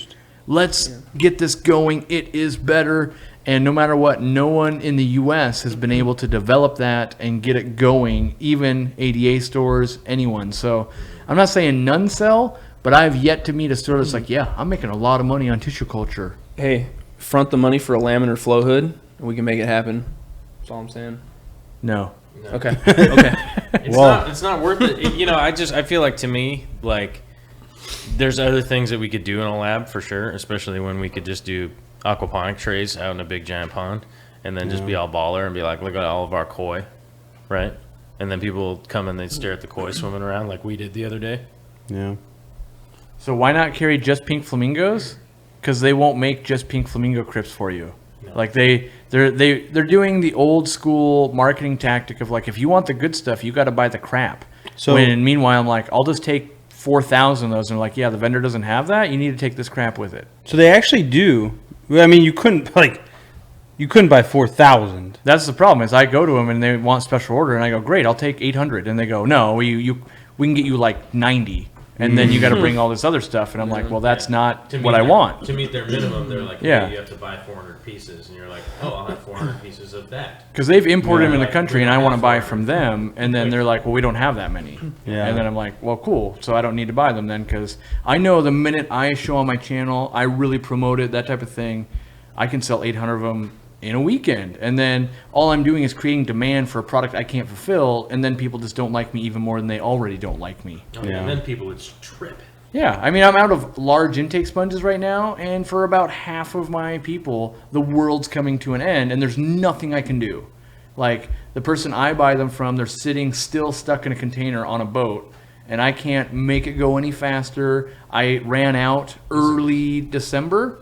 let's get this going. It is better. And no matter what, no one in the U.S. has been able to develop that and get it going, even ADA stores, anyone. So I'm not saying none sell, but I've yet to meet a store that's like, yeah, I'm making a lot of money on tissue culture. Hey, front the money for a laminar flow hood, and we can make it happen. That's all I'm saying. No. Okay. Okay. It's not worth it. You know, I feel like, to me, like, there's other things that we could do in a lab for sure, especially when we could just do aquaponic trays out in a big giant pond and then just be all baller and be like, look at all of our koi, right? And then people come and they stare at the koi swimming around like we did the other day. Yeah. So why not carry just pink flamingos? Because they won't make just pink flamingo crypts for you. No. Like they're doing the old school marketing tactic of like, if you want the good stuff, you got to buy the crap. So when meanwhile I'm like, I'll just take 4,000 of those, and they're like, yeah, the vendor doesn't have that. You need to take this crap with it. So they actually do. I mean, you couldn't buy 4,000. That's the problem. Is I go to them and they want special order, and I go, great, I'll take 800, and they go, no, we can get you like 90. And then you got to bring all this other stuff, and I'm like, well, that's not what I want. To meet their minimum, they're like, yeah, you have to buy 400 pieces, and you're like, oh, I'll have 400 pieces of that. Because they've imported them in the country, and I want to buy from them, and then they're like, well, we don't have that many. Yeah. And then I'm like, well, cool, so I don't need to buy them then, because I know the minute I show on my channel, I really promote it, that type of thing, I can sell 800 of them in a weekend, and then all I'm doing is creating demand for a product I can't fulfill, and then people just don't like me even more than they already don't like me. Oh, yeah. And then people would trip. Yeah, I mean, I'm out of large intake sponges right now, and for about half of my people, the world's coming to an end, and there's nothing I can do. Like, the person I buy them from, they're sitting still stuck in a container on a boat, and I can't make it go any faster. I ran out early December,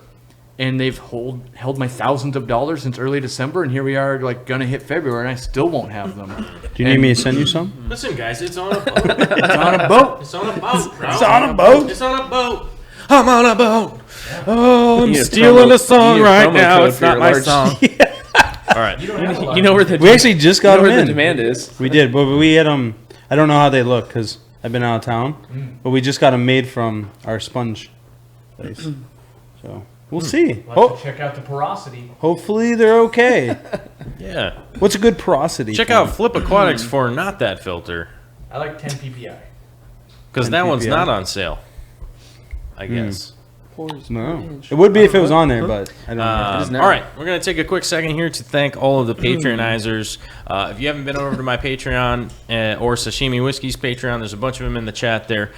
and they've held my thousands of dollars since early December, and here we are, like, gonna hit February, and I still won't have them. Do you need me to send you some? Listen, guys, it's on a boat. It's on a boat. It's on a boat, bro. It's on a boat. It's on a boat. I'm on a boat. Oh, I'm You need a stealing promo- a song you need a right promo now. code It's for not your my large- song. All right. You know where the We actually just got them where the in. demand is. We did, but we had them. I don't know how they look because I've been out of town, but we just got them made from our sponge place. So we'll see. Check out the porosity. Hopefully they're okay. Yeah. What's a good porosity? Check out Flip Aquatics for not that filter, I like 10 PPI. because 10 that one's PPI. not on sale, I guess. No, it would be if it was on there, but I don't know. is now. All right, we're going to take a quick second here to thank all of the Patreonizers. If you haven't been over to my Patreon or Sashimi Whiskey's Patreon, there's a bunch of them in the chat there.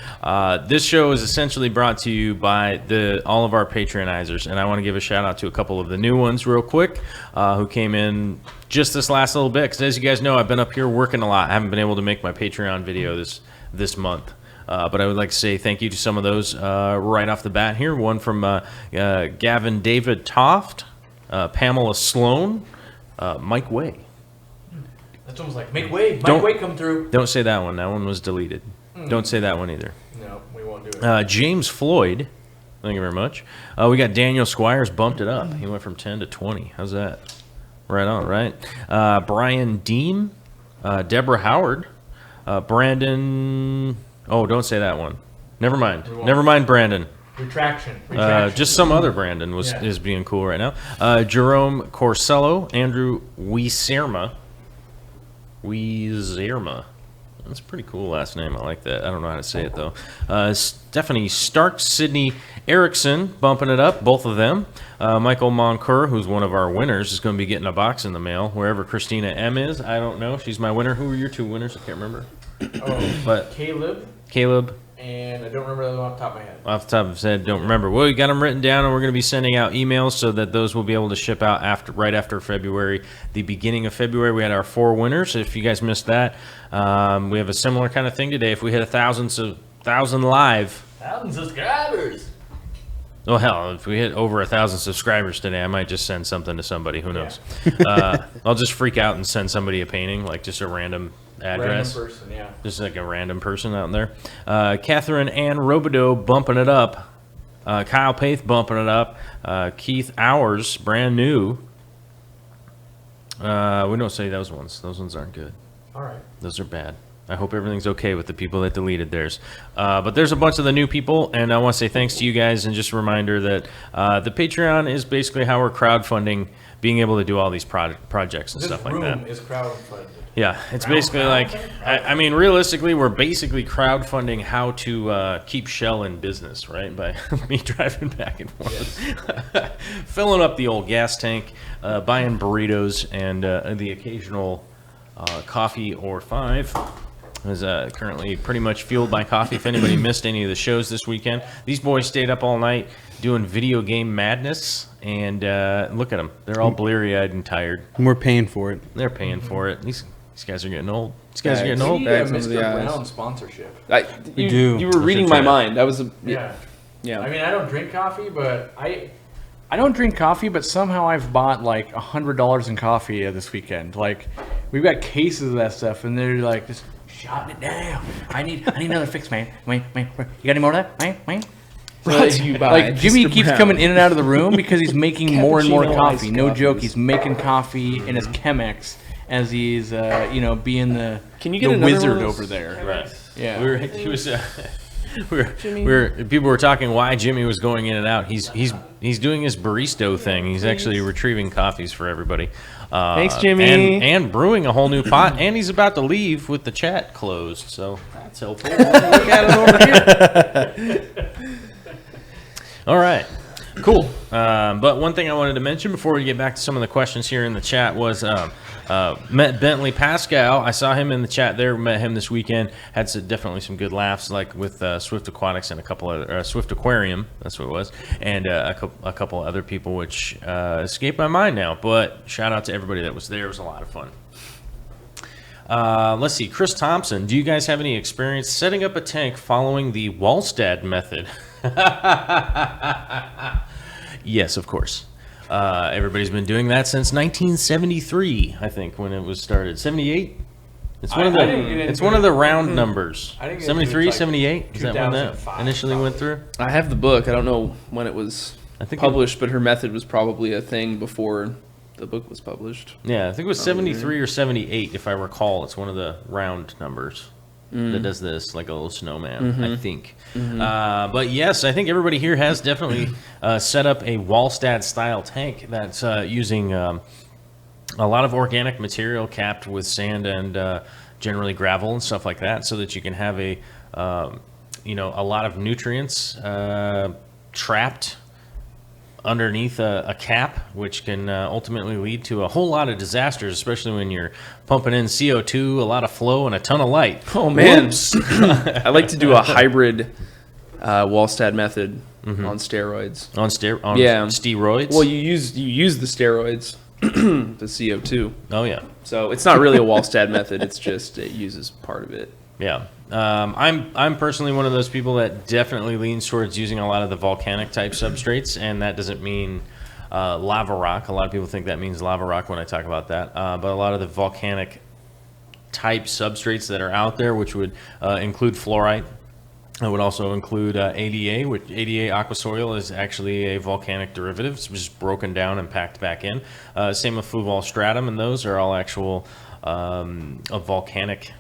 This show is essentially brought to you by all of our Patreonizers, and I want to give a shout out to a couple of the new ones real quick who came in just this last little bit, because as you guys know, I've been up here working a lot. I haven't been able to make my Patreon video this month. But I would like to say thank you to some of those right off the bat here. One from Gavin David Toft, Pamela Sloan, Mike Way. That's almost like, make way. Don't- Mike Way come through. Don't say that one. That one was deleted. Don't say that one either. No, we won't do it. James Floyd, thank you very much. We got Daniel Squires, bumped it up. He went from 10 to 20. How's that? Right on, right? Brian Deem, Deborah Howard, Brandon... Oh, don't say that one. Never mind. Never mind, Brandon. Retraction. Just some other Brandon is being cool right now. Jerome Corsello, Andrew Wieserma. That's a pretty cool last name. I like that. I don't know how to say it, though. Stephanie Stark, Sydney Erickson, bumping it up, both of them. Michael Moncur, who's one of our winners, is going to be getting a box in the mail, wherever Christina M is. I don't know. She's my winner. Who are your two winners? I can't remember. But Caleb. And I don't remember the other one off the top of my head. Off the top of his head, don't remember. Well, we got them written down, and we're going to be sending out emails so that those will be able to ship out right after February. The beginning of February, we had our 4 winners. If you guys missed that, we have a similar kind of thing today. If we hit 1,000 live, 1,000 subscribers. oh hell, if we hit over 1,000 subscribers today, I might just send something to somebody. Who knows? I'll just freak out and send somebody a painting, like just a random address. Random person, yeah. Just like a random person out there. Catherine Ann Robideau bumping it up. Kyle Paith bumping it up. Keith Hours, brand new. We don't say those ones. Those ones aren't good. All right. Those are bad. I hope everything's okay with the people that deleted theirs. But there's a bunch of the new people, and I want to say thanks to you guys, and just a reminder that the Patreon is basically how we're crowdfunding being able to do all these projects and This stuff like room that. is crowdfunded. Yeah, it's basically like, I mean, realistically, we're basically crowdfunding how to keep Shell in business, right? By me driving back and forth, filling up the old gas tank, buying burritos, and the occasional coffee or 5. Is currently pretty much fueled by coffee. If anybody missed any of the shows this weekend, these boys stayed up all night doing video game madness, and look at them. They're all bleary-eyed and tired. And we're paying for it. They're paying for it. These guys are getting old. These guys are getting Bags. old. We Bags need a under the Mr. eyes. Brown sponsorship. We do. You were reading my mind. That was a Yeah. yeah. I mean, I don't drink coffee, but I don't drink coffee, but somehow I've bought like $100 in coffee this weekend. Like, we've got cases of that stuff, and they're like just shotting it down. I need another fix, man. Wait, you got any more of that? Wait. Brought to you by Like Jimmy Mr. keeps Brown. coming in and out of the room because he's making more and more Cappuccino coffee. iced No coffees. joke, he's making coffie in his Chemex as he's being the Can you get the another wizard one of those? over there. Right. Yeah. People were talking why Jimmy was going in and out. He's doing his barista thing. He's actually retrieving coffees for everybody. Thanks, Jimmy. And brewing a whole new pot. And he's about to leave with the chat closed. So that's helpful. Look at it over here. All right. Cool. But one thing I wanted to mention before we get back to some of the questions here in the chat was met Bentley Pascal. I saw him in the chat there. Met him this weekend. Had definitely some good laughs, like with Swift Aquatics and a couple other Swift Aquarium. That's what it was, and a couple other people, which escaped my mind now. But shout out to everybody that was there. It was a lot of fun. Let's see. Chris Thompson. Do you guys have any experience setting up a tank following the Wallstad method? Yes, of course. Everybody's been doing that since 1973, I think, when it was started. 78? It's one of the I didn't get into it's one of it. the round numbers. I didn't get into it 73, till, like, 78? Is that when that 2005 initially went through? I have the book. I don't know when it was I think published, but her method was probably a thing before the book was published. Yeah, I think it was 73 or 78, if I recall. It's one of the round numbers that does this, like a little snowman, I think. But yes, I think everybody here has definitely set up a Wallstad-style tank that's using a lot of organic material capped with sand and generally gravel and stuff like that, so that you can have a lot of nutrients trapped underneath a cap, which can ultimately lead to a whole lot of disasters, especially when you're pumping in CO2, a lot of flow, and a ton of light. Oh man, I like to do a hybrid Wallstad method on steroids. On Yeah. steroids? Well, you use the steroids, the CO2. Oh, yeah. So it's not really a Wallstad method. It's just it uses part of it. Yeah. I'm personally one of those people that definitely leans towards using a lot of the volcanic type substrates, and that doesn't mean lava rock. A lot of people think that means lava rock when I talk about that. But a lot of the volcanic type substrates that are out there, which would include fluorite. I would also include ADA, which ADA aquasoil is actually a volcanic derivative. It's just broken down and packed back in. Same with fluval stratum, and those are all actual a volcanic.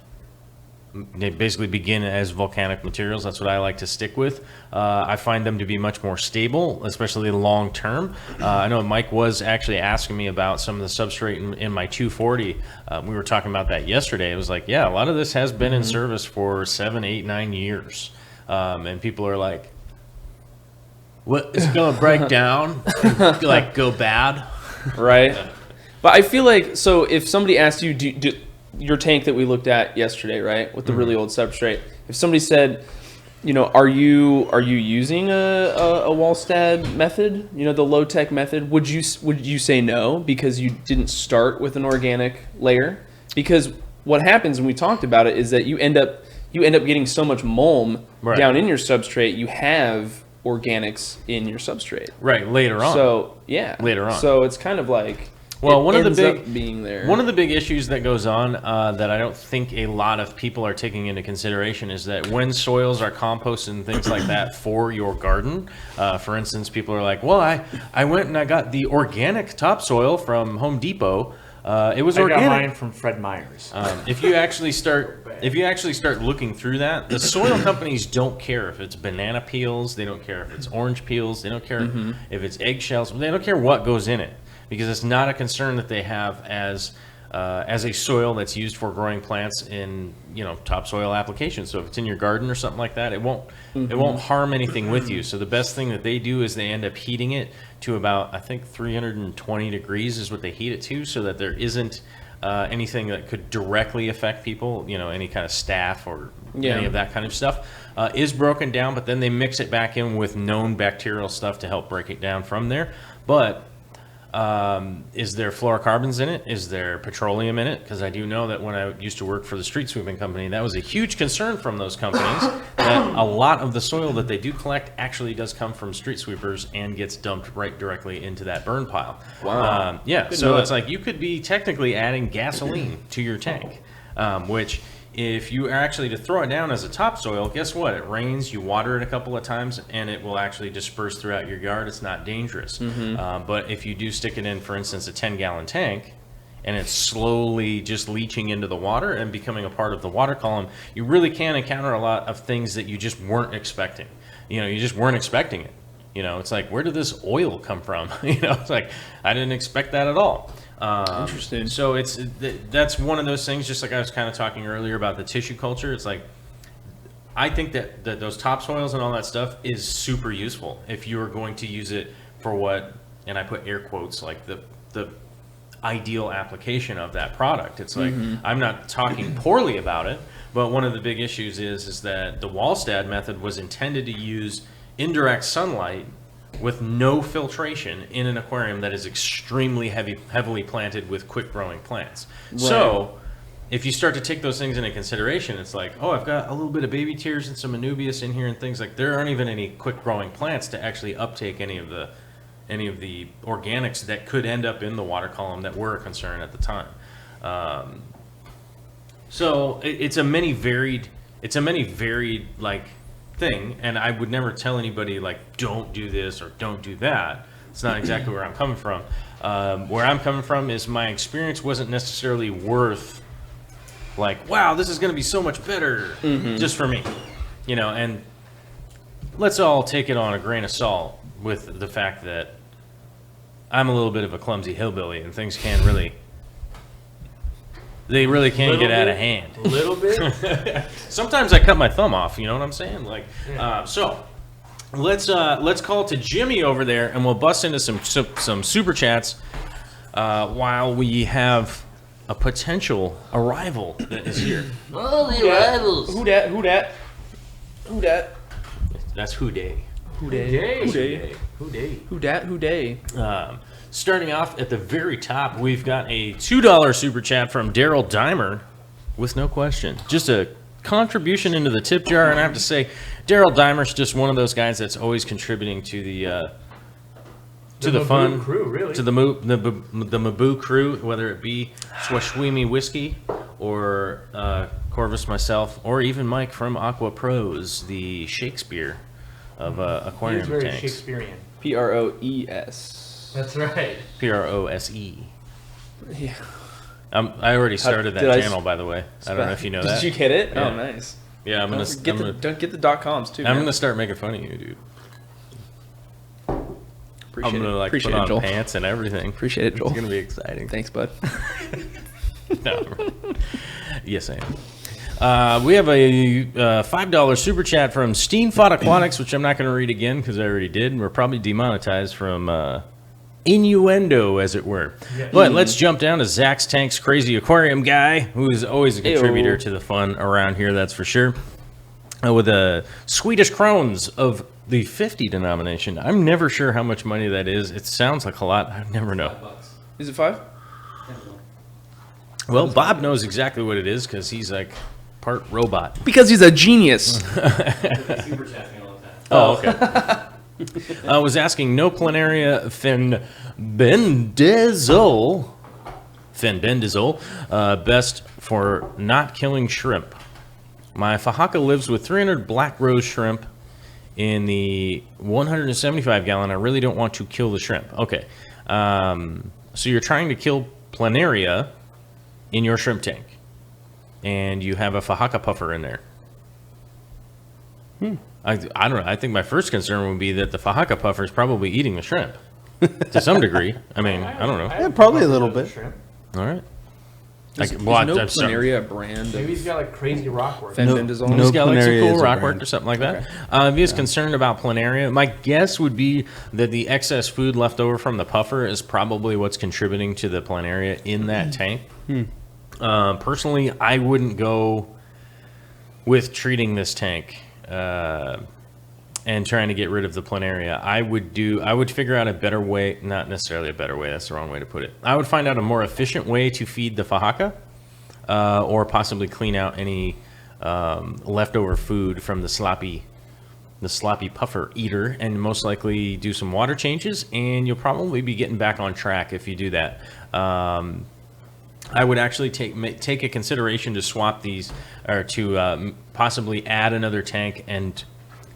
They basically begin as volcanic materials. That's what I like to stick with. I find them to be much more stable, especially long term. I know Mike was actually asking me about some of the substrate in my 240. We were talking about that yesterday. It was like, yeah, a lot of this has been in service for 7, 8, 9 years. And people are like, what, is it going to break down? Like, go bad? Right. But I feel like, so if somebody asked you, your tank that we looked at yesterday, right, with the really old substrate, if somebody said, are you using a Wallstad method, the low tech method, would you say no because you didn't start with an organic layer? Because what happens when we talked about it is that you end up getting so much mulm down in your substrate, you have organics in your substrate. Right, later on. So yeah, later on. So it's kind of like. Well, One of the big issues that goes on that I don't think a lot of people are taking into consideration is that when soils are composted and things like that for your garden, for instance, people are like, well, I went and I got the organic topsoil from Home Depot, It was I got organic. mine from Fred Meyer's. If you actually start looking through that, the soil companies don't care if it's banana peels, they don't care if it's orange peels, they don't care if it's eggshells, they don't care what goes in it, because it's not a concern that they have as a soil that's used for growing plants in topsoil applications. So if it's in your garden or something like that, it won't harm anything with you. So the best thing that they do is they end up heating it to about, I think, 320 degrees is what they heat it to, so that there isn't anything that could directly affect people, any kind of staph or any of that kind of stuff is broken down, but then they mix it back in with known bacterial stuff to help break it down from there. But is there fluorocarbons in it? Is there petroleum in it? Because I do know that when I used to work for the street sweeping company, that was a huge concern from those companies, that a lot of the soil that they do collect actually does come from street sweepers and gets dumped right directly into that burn pile. Wow. So it's like you could be technically adding gasoline to your tank, which if you are actually to throw it down as a topsoil, guess what? It rains, you water it a couple of times, and it will actually disperse throughout your yard. It's not dangerous. But if you do stick it in, for instance, a 10-gallon tank, and it's slowly just leaching into the water and becoming a part of the water column, you really can encounter a lot of things that you just weren't expecting. You just weren't expecting it. It's like, where did this oil come from? It's like, I didn't expect that at all. Interesting. So that's one of those things, just like I was kind of talking earlier about the tissue culture. It's like, I think that those topsoils and all that stuff is super useful if you are going to use it for what, and I put air quotes, like the ideal application of that product. It's like, I'm not talking poorly about it, but one of the big issues is that the Wallstad method was intended to use indirect sunlight with no filtration in an aquarium that is extremely heavily planted with quick growing plants. Right. So if you start to take those things into consideration, it's like, oh, I've got a little bit of baby tears and some anubias in here and things like, there aren't even any quick growing plants to actually uptake any of the organics that could end up in the water column that were a concern at the time. So it's a many varied like thing, and I would never tell anybody like, don't do this or don't do that. It's not exactly where I'm coming from. Where I'm coming from is my experience wasn't necessarily worth like, wow, this is going to be so much better just for me, and let's all take it on a grain of salt with the fact that I'm a little bit of a clumsy hillbilly and things can really get out of hand. A little bit. Sometimes I cut my thumb off. You know what I'm saying? Like, so let's call to Jimmy over there, and we'll bust into some super chats while we have a potential arrival that is here. Oh, the arrivals. Who dat? That's who day. Who day? Starting off at the very top, we've got a $2 super chat from Daryl Dimer, with no question. Just a contribution into the tip jar, and I have to say, Daryl Dimer's just one of those guys that's always contributing to the fun crew, really. to the Maboo crew, whether it be Swashwimi Whiskey or Corvus myself, or even Mike from Aqua Pros, the Shakespeare of aquarium He's very tanks. Shakespearean. PROES. That's right. PROSE. Yeah. I already started that channel, by the way. I don't know if you know that. Did you get it? Yeah. Oh, nice. Yeah, I'm Don't gonna get the .coms too. I'm gonna start making fun of you, dude. Appreciate I'm gonna Appreciate put it, on Joel. Pants and everything. Appreciate it, Joel. It's gonna be exciting. Thanks, bud. No. Yes, I am. We have a $5 super chat from Steenfod Aquatics, which I'm not going to read again because I already did, and we're probably demonetized from innuendo, as it were. Yeah. But let's jump down to Zach's Tank's Crazy Aquarium guy, who is always a contributor to the fun around here, that's for sure. With a Swedish crowns of the 50 denomination. I'm never sure how much money that is. It sounds like a lot. I never know. $5. Is it 5? Well, Bob knows exactly what it is because he's like part robot. Because he's a genius. Oh, okay. I was asking no planaria fenbendazole, best for not killing shrimp. My Fahaka lives with 300 black rose shrimp in the 175 gallon. I really don't want to kill the shrimp. Okay. So you're trying to kill planaria in your shrimp tank, and you have a Fahaka puffer in there. I don't know. I think my first concern would be that the Fahaka puffer is probably eating the shrimp to some degree. I mean, I don't know. Yeah, probably a little bit. All right. Is I'm no sorry. planaria a brand Maybe of he's got like crazy rock work. fenbendazole? no. He's got like some planaria cool is a rock work brand. or something like that. If he is concerned about planaria, my guess would be that the excess food left over from the puffer is probably what's contributing to the planaria in that tank. Personally, I wouldn't go with treating this tank and trying to get rid of the planaria. I would figure out a better way, not necessarily a better way, that's the wrong way to put it. I would find out a more efficient way to feed the Fahaka, or possibly clean out any leftover food from the sloppy puffer eater, and most likely do some water changes, and you'll probably be getting back on track if you do that. I would actually take a consideration to swap these, or to possibly add another tank and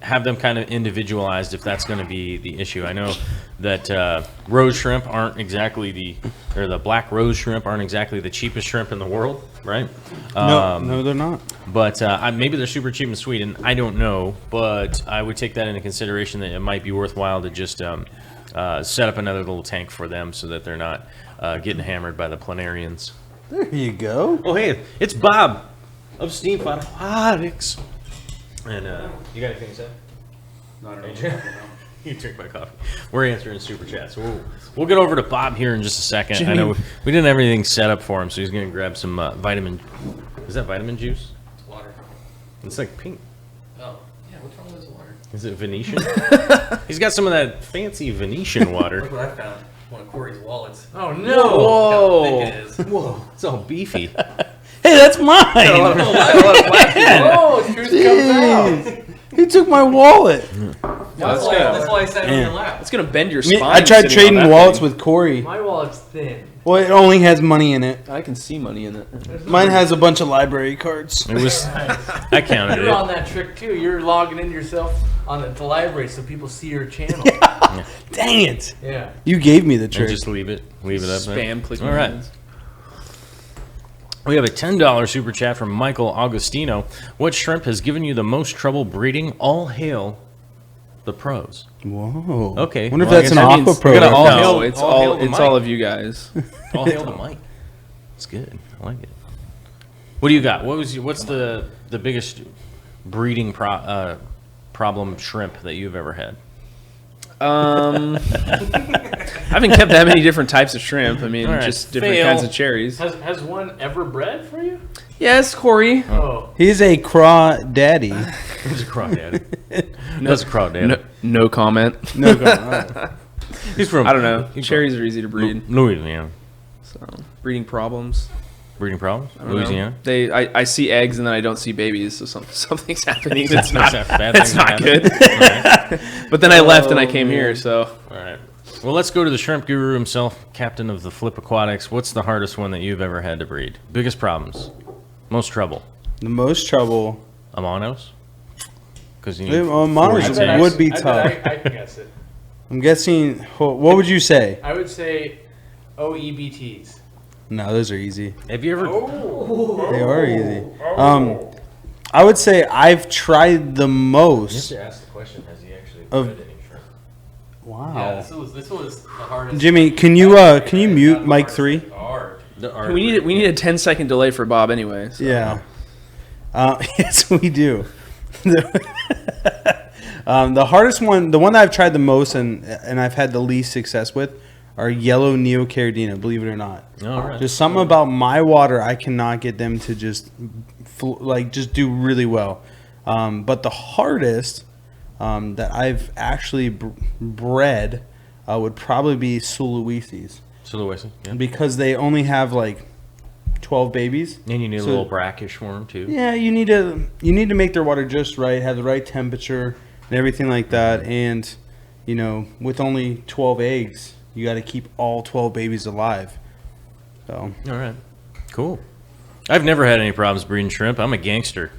have them kind of individualized if that's going to be the issue. I know that rose shrimp aren't exactly the black rose shrimp aren't exactly the cheapest shrimp in the world, right? No, they're not. But maybe they're super cheap in Sweden. I don't know, but I would take that into consideration that it might be worthwhile to just set up another little tank for them so that they're not getting hammered by the planarians. There you go. Oh, hey, it's Bob of Steam Aquatics. And you got anything to say? Not at all. You drink my coffee. We're answering super chats. So we'll get over to Bob here in just a second. I know we didn't have anything set up for him, so he's going to grab some vitamin. Is that vitamin juice? It's water. It's like pink. Oh, yeah, what's wrong with this water? Is it Venetian? He's got some of that fancy Venetian water. Look what I found. One of Corey's wallets. Oh no! Whoa! How thick it is. Whoa! It's all beefy. Hey, that's mine. Oh, the truth comes out. He took my wallet. That's why I sat on your lap. It's gonna bend your Me- spine. I tried sitting on trading that wallets thing. with Corey. My wallet's thin. Well, it only has money in it. I can see money in it. Mine has a bunch of library cards. It was. I counted You're on it. that trick too. You're logging in yourself on the library so people see your channel. Dang it. Yeah. You gave me the And trick. just leave it up. There. Spam clicking. All right. hands. We have a $10 super chat from Michael Augustino. What shrimp has given you the most trouble breeding? All hail the pros. Whoa. Okay, Wonder if well, I that's guess an that aqua means pro. we're gonna all reference. hail- No, it's all all hail the it's mic. all of you guys. All hail the mic. It's good. I like it. What do you got? What's the biggest breeding problem shrimp that you've ever had? I haven't kept that many different types of shrimp. I mean, All right, just different fail. kinds of cherries. Has one ever bred for you? Yes, Corey. Oh. He's a craw daddy. He's a crawdad. That's a crawdad. No comment. No, go on. He's from. I don't know. He's Cherries are easy to breed. Louisiana. So breeding problems. Breeding problems? I don't know. Louisiana. I see eggs and then I don't see babies, so something's happening. That's not Bad that's things not happen. good. All right. But then I left and I came here, so All right. Well, let's go to the shrimp guru himself, captain of the Flip Aquatics. What's the hardest one that you've ever had to breed? Biggest problems? Most trouble? The most trouble. Amanos? Because you Amanos four eggs. would be I tough. I can guess it. I'm guessing. What would you say? I would say OEBTs. No, those are easy. Have you ever? They are easy. I would say I've tried the most. ask the question: has he actually Of- bred any shrimp? Wow. Yeah, this was the hardest. Jimmy, can you mute Mike 3? Hard. we need a 10-second delay for Bob anyway. So. Yeah. Yes, we do. The hardest one, the one that I've tried the most and I've had the least success with, are yellow neocaridina, believe it or not. All right. Just something about my water, I cannot get them to just do really well. But the hardest that I've actually bred would probably be Sulawesi's, Sulawesi. Yeah. because they only have like 12 babies. And you need a So- little brackish for them too. Yeah, you need to make their water just right, have the right temperature and everything like that. And with only 12 eggs, you got to keep all 12 babies alive. So All right. Cool. I've never had any problems breeding shrimp. I'm a gangster.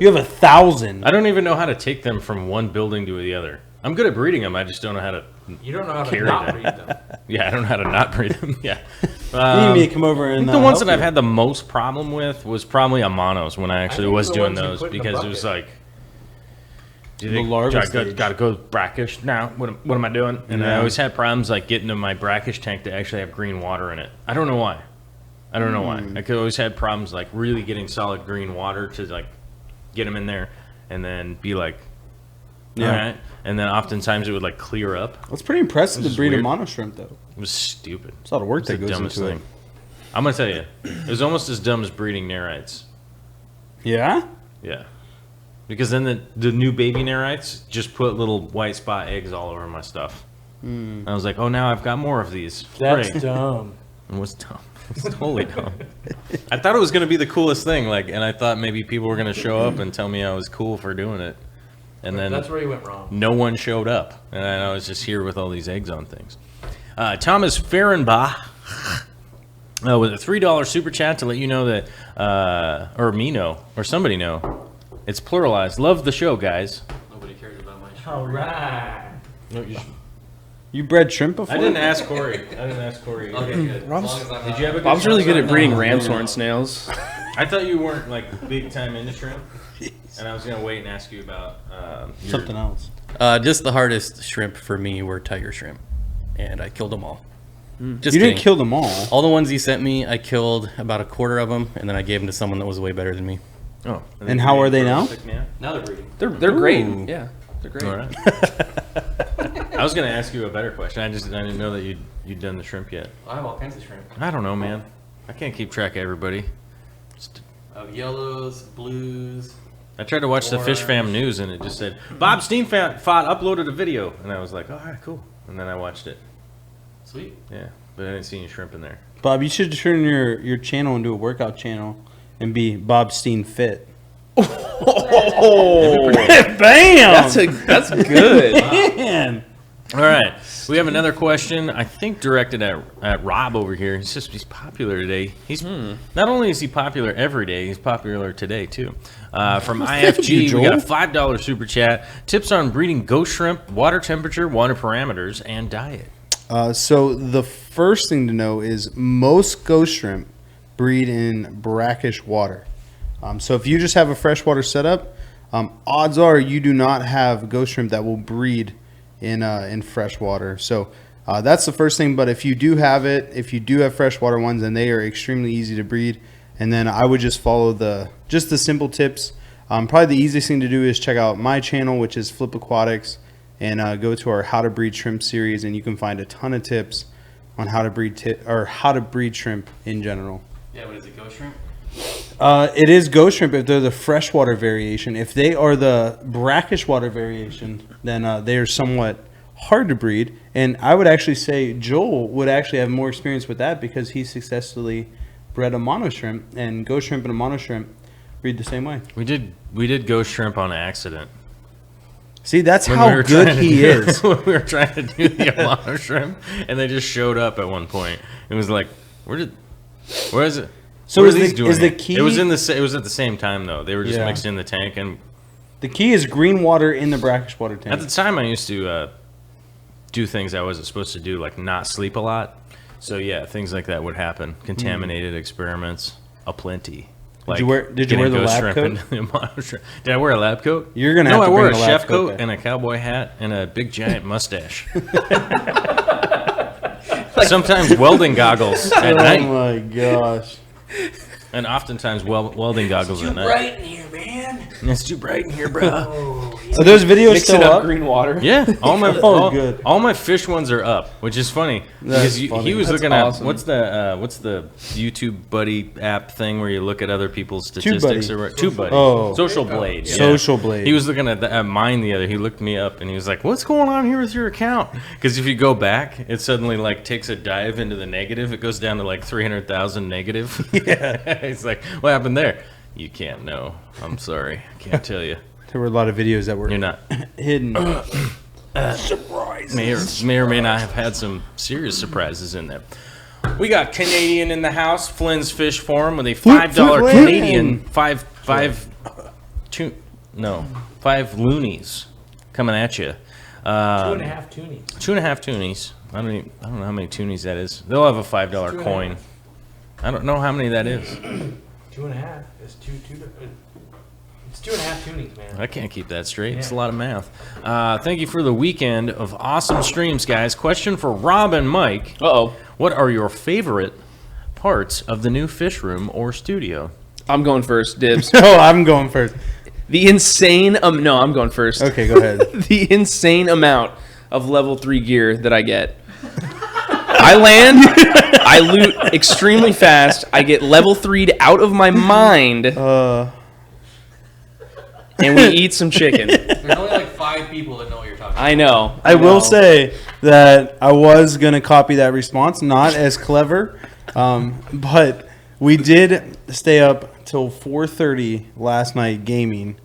you have 1,000. I don't even know how to take them from one building to the other. I'm good at breeding them. I just don't know how to. You don't know how to Carry not them. breed them. Yeah, I don't know how to not breed them. Yeah. You need me to come over I and think the ones help that I've you. had the most problem with was probably a monos when I actually think was the doing ones you those put in a because it was bucket. like, do The you larva think stage. got to go brackish now? What am I doing? And I always had problems like getting to my brackish tank to actually have green water in it. I don't know why. I don't know why. I could always had problems like really getting solid green water to like get them in there and then be like, Yeah. all right. And then oftentimes it would like clear up. It's pretty impressive This to is breed weird. a mono shrimp, though. It was stupid. It's a lot of work It's that the goes dumbest into thing. I'm gonna tell you, it was almost as dumb as breeding nerites. it. Yeah? Yeah, because then the new baby nerites just put little white spot eggs all over my stuff. I was like, oh, now I've got more of these. That's Great. dumb. It was dumb. It was totally dumb. I thought it was gonna be the coolest thing, like, and I thought maybe people were gonna show up and tell me I was cool for doing it, and then That's where you went wrong. no one showed up, and I was just here with all these eggs on things. Thomas Fehrenbach with a $3 super chat to let you know that, or me know, or somebody know, it's pluralized. Love the show, guys. Nobody cares about my show. All right. You bred shrimp before? I didn't ask Corey. Okay, good. As long as I'm Did not- you have a good Bob's really good at breeding No. ram's horn snails. I thought you weren't like big time into shrimp, and I was gonna wait and ask you about your- Something else. Just the hardest shrimp for me were tiger shrimp, and I killed them all. Just You kidding. didn't kill them all. all the ones he sent me. I killed about a quarter of them, and then I gave them to someone that was way better than me. Oh, And how are they now? Now they're breeding. They're great. Ooh. Yeah, they're great. All right. I was gonna ask you a better question. I didn't know that you'd done the shrimp yet. I have all kinds of shrimp. I don't know, man. I can't keep track of everybody. I have yellows, blues. I tried to watch the Fish Fam news and it just said Bob Steenfont uploaded a video, and I was like, all right, cool. And then I watched it. Sweet. Yeah, but I didn't see any shrimp in there. Bob, you should turn your channel into a workout channel and be Bob Steen Fit. Oh, Bam! that's good. Man. All right, we have another question. I think directed at Rob over here. He's popular today. He's not only is he popular every day, he's popular today too. From IFG, you, we got a Joel. $5 super chat. Tips on breeding ghost shrimp, water temperature, water parameters, and diet. So the first thing to know is most ghost shrimp breed in brackish water. So if you just have a freshwater setup, odds are you do not have ghost shrimp that will breed in fresh water. So that's the first thing. But if you do have it, if you do have freshwater ones, then they are extremely easy to breed. And then I would just follow the simple tips. Probably the easiest thing to do is check out my channel, which is Flip Aquatics, and go to our How to Breed Shrimp series, and you can find a ton of tips on how to breed shrimp in general. Yeah, what is it, ghost shrimp? It is ghost shrimp if they're the freshwater variation. If they are the brackish water variation, then they are somewhat hard to breed. And I would actually say Joel would actually have more experience with that because he successfully bred a mono shrimp, and ghost shrimp and a mono shrimp breed the same way. We did ghost shrimp on accident. See, that's When how we were good trying to he do- is. when we were trying to do the Amano shrimp, and they just showed up at one point. It was like, where is it? So What is are these the- doing is the here? key- It was it was at the same time though. They were just Yeah. mixed in the tank, and The key is green water in the brackish water tank. at the time I used to do things I wasn't supposed to do, like not sleep a lot. So yeah, things like that would happen. Contaminated experiments aplenty. Like you wear getting the ghost lab shrimp coat? into the Amano shrimp. Did I wear a lab coat? You're gonna No, have to I wore a bring the lab chef coat coat back. and a cowboy hat and a big giant mustache. Sometimes welding goggles at Oh night, my gosh. and oftentimes welding goggles at night. Right in here, man. It's too bright in here, bro. Are those videos Mixing still up up? green water. Yeah, all my Oh, good. all my fish ones are up, which is funny That's because funny. he was That's looking awesome. at what's the YouTube Buddy app thing where you look at other people's statistics TubeBuddy. or TubeBuddy. Oh. Social Blade. yeah. Social Blade. He was looking at mine the other. He looked me up and he was like, "What's going on here with your account?" Because if you go back, it suddenly like takes a dive into the negative. It goes down to like 300,000 negative. Yeah, it's like, what happened there? You can't know. I'm sorry, I can't tell you. There were a lot of videos that were You're not. hidden. Surprise. May or may not have had some serious surprises in there. We got Canadian in the house, Flynn's Fish Farm, with a $5 Flynn. Canadian five loonies coming at you. 2.5 toonies. 2.5 toonies. I don't know how many toonies that is. They'll have a $5 coin. I don't know how many that is. 2.5 is it's 2.5 toonies, man. I can't keep that straight. It's a lot of math. Thank you for the weekend of awesome streams, guys. Question for Rob and Mike. Uh-oh. What are your favorite parts of the new fish room or studio? I'm going first. Dibs. Oh, I'm going first. The insane... no, I'm going first. Okay, go ahead. The insane amount of level 3 gear that I get. I land, I loot extremely fast, I get level 3'd out of my mind, and we eat some chicken. There's only like 5 people that know what you're talking about. I know. I will say that I was going to copy that response, not as clever, but we did stay up till 4:30 last night gaming,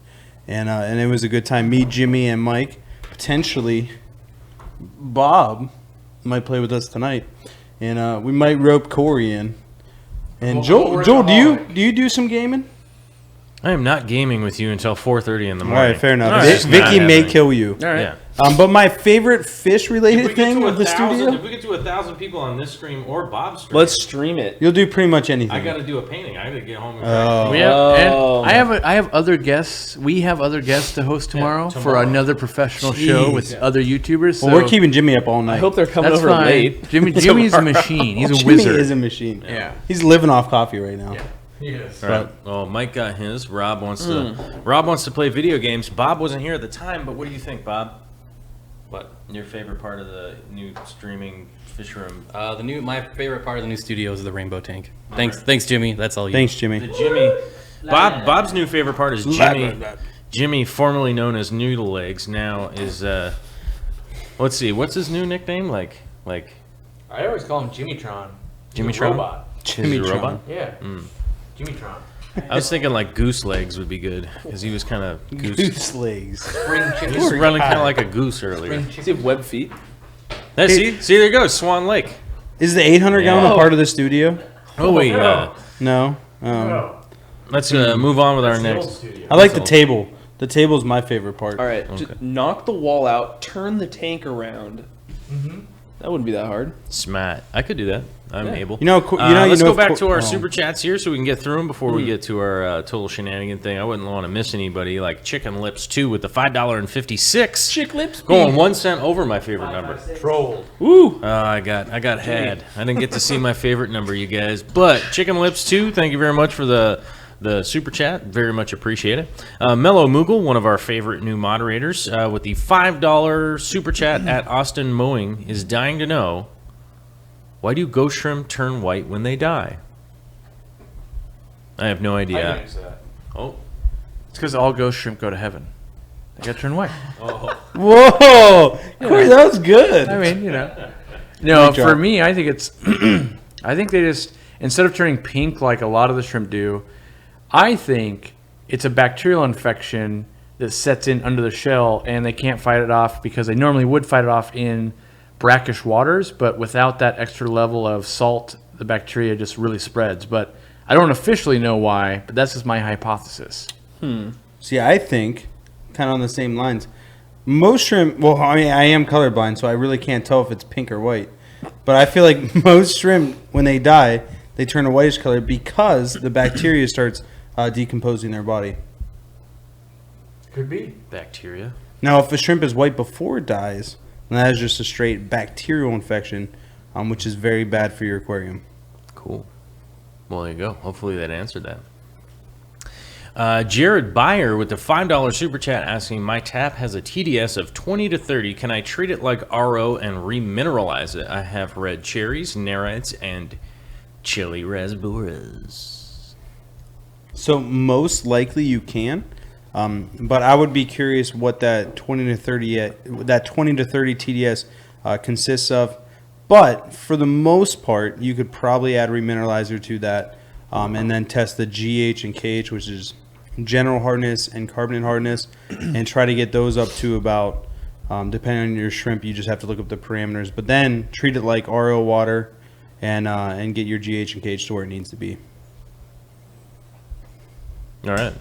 and it was a good time. Me, Jimmy, and Mike, potentially Bob might play with us tonight, and we might rope Corey in. And Well, Joel, we're Joel, alcoholic. do you do some gaming? I am not gaming with you until 4:30 in the All morning. right, fair enough. All right. It's Vicky not may happening. kill you. All right. Yeah. But my favorite fish-related thing of the studio, if we get to 1,000 people on this stream or Bob's stream, Let's stream it. you'll do pretty much anything. I got to do a painting. I got to get home and Oh. We have, Oh. and I have other guests. We have other guests to host tomorrow, for another professional show with other YouTubers. Well, so we're keeping Jimmy up all night. I hope they're coming that's over fine. late. Jimmy's a machine. He's a Jimmy wizard. is a machine. Yeah. He's living off coffee right now. Yes. All right. Well, Mike got his. Rob wants to play video games. Bob wasn't here at the time, but what do you think, Bob? What your favorite part of the new streaming fish room? My favorite part of the new studio is the rainbow tank. Thanks, Jimmy. That's all you. Thanks, Jimmy. The Jimmy. Bob's new favorite part is Jimmy. Jimmy, formerly known as Noodle Legs, now is let's see, what's his new nickname? Like I always call him Jimmytron. He's a Jimmytron? robot. is he a robot? Yeah. Jimmytron. I was thinking like Goose Legs would be good because he was kind of goose. Goose legs. Spring chicken. He was running kind of like a goose earlier. Spring Does he chicken. have web feet? Hey, see, there you go, Swan Lake. Is the 800 gallon a Oh. part of the studio? Oh wait, No. No. let's move on with our It's the old next. studio. I like the table. The table's my favorite part. All right, just knock the wall out, turn the tank around. That wouldn't be that hard. Smart. I could do that. I'm able. Let's go back to our super chats here so we can get through them before we get to our total shenanigan thing. I wouldn't want to miss anybody like Chicken Lips 2 with the $5.56. Chick lips. Going 1 cent over my favorite number. Trolled. Woo. I got had. I didn't get to see my favorite number, you guys. But Chicken Lips 2, thank you very much for the super chat. Very much appreciate it. Mellow Moogle, one of our favorite new moderators, with the $5 super chat at Austin Mowing, is dying to know, why do ghost shrimp turn white when they die? I have no I can idea. answer that. Oh. It's because all ghost shrimp go to heaven. They got turned white. Whoa! Corey, that was good. I mean, No, Great job. for me, I think it's. I think they just, instead of turning pink like a lot of the shrimp do, I think it's a bacterial infection that sets in under the shell, and they can't fight it off because they normally would fight it off in brackish waters, but without that extra level of salt, the bacteria just really spreads. But I don't officially know why, but that's just my hypothesis. See, I think, kind of on the same lines, most shrimp, well, I mean, I am colorblind, so I really can't tell if it's pink or white. But I feel like most shrimp, when they die, they turn a whitish color because the bacteria starts decomposing their body. Could be. Bacteria. Now, if a shrimp is white before it dies, then that is just a straight bacterial infection, which is very bad for your aquarium. Cool. Well, there you go. Hopefully that answered that. Jared Byer with the $5 super chat asking, my tap has a TDS of 20 to 30. Can I treat it like RO and remineralize it? I have red cherries, nerites, and chili raspberries. So most likely you can, but I would be curious what that 20 to 30 TDS consists of. But for the most part, you could probably add remineralizer to that, and then test the GH and KH, which is general hardness and carbonate hardness, and try to get those up to about, depending on your shrimp, you just have to look up the parameters. But then treat it like RO water, and get your GH and KH to where it needs to be. All right.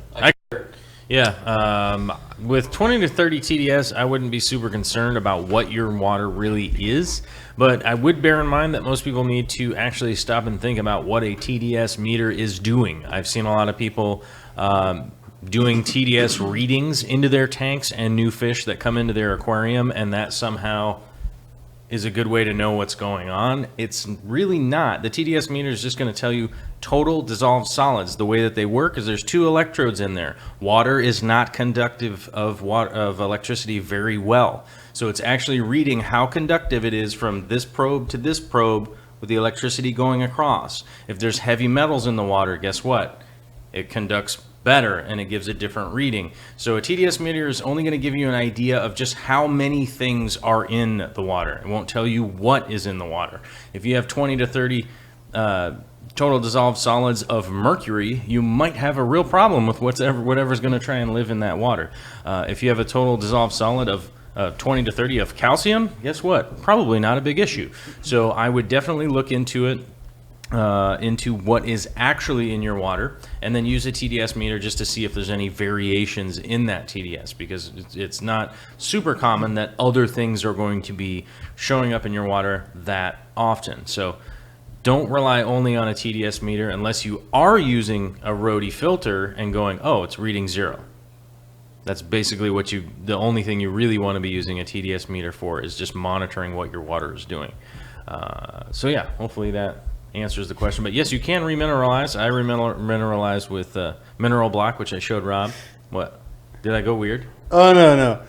Yeah, with 20 to 30 TDS, I wouldn't be super concerned about what your water really is, but I would bear in mind that most people need to actually stop and think about what a TDS meter is doing. I've seen a lot of people doing TDS readings into their tanks and new fish that come into their aquarium, and that somehow is a good way to know what's going on. It's really not. The TDS meter is just going to tell you total dissolved solids. The way that they work is there's 2 electrodes in there. Water is not conductive of electricity very well. So it's actually reading how conductive it is from this probe to this probe with the electricity going across. If there's heavy metals in the water, guess what? It conducts better and it gives a different reading. So a TDS meter is only going to give you an idea of just how many things are in the water. It won't tell you what is in the water. If you have 20 to 30 total dissolved solids of mercury, you might have a real problem with whatever's going to try and live in that water. If you have a total dissolved solid of 20 to 30 of calcium, guess what? Probably not a big issue. So I would definitely look into it, into what is actually in your water, and then use a TDS meter just to see if there's any variations in that TDS, because it's not super common that other things are going to be showing up in your water that often. So don't rely only on a TDS meter unless you are using a Rode filter and going, oh, it's reading 0. That's basically the only thing you really want to be using a TDS meter for, is just monitoring what your water is doing. So yeah, hopefully that answers the question. But yes, you can remineralize. I remineralize with mineral block, which I showed Rob. What? Did I go weird? Oh no.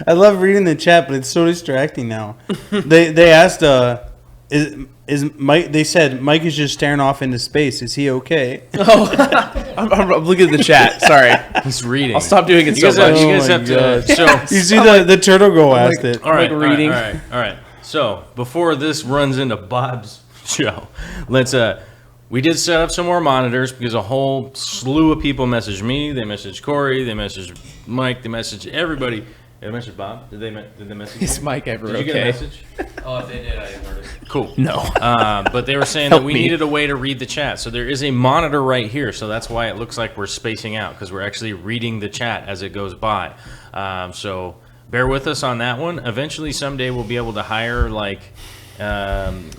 I love reading the chat, but it's so distracting now. They asked, is Mike? They said Mike is just staring off into space. Is he okay? I'm looking at the chat. Sorry. He's reading. I'll stop doing it You guys Oh have to. So You see the turtle go asked it. all right, like reading. All right. So before this runs into Bob's show, let's we did set up some more monitors because a whole slew of people messaged me. They messaged Corey. They messaged Mike. They messaged everybody. Did they message Bob? Did they message you? Is Mike ever Did you okay? get a message? Oh, if they did, I didn't heard it. Cool. No. But they were saying Help that we me. needed a way to read the chat. So there is a monitor right here. So that's why it looks like we're spacing out, because we're actually reading the chat as it goes by. So bear with us on that one. Eventually, someday we'll be able to hire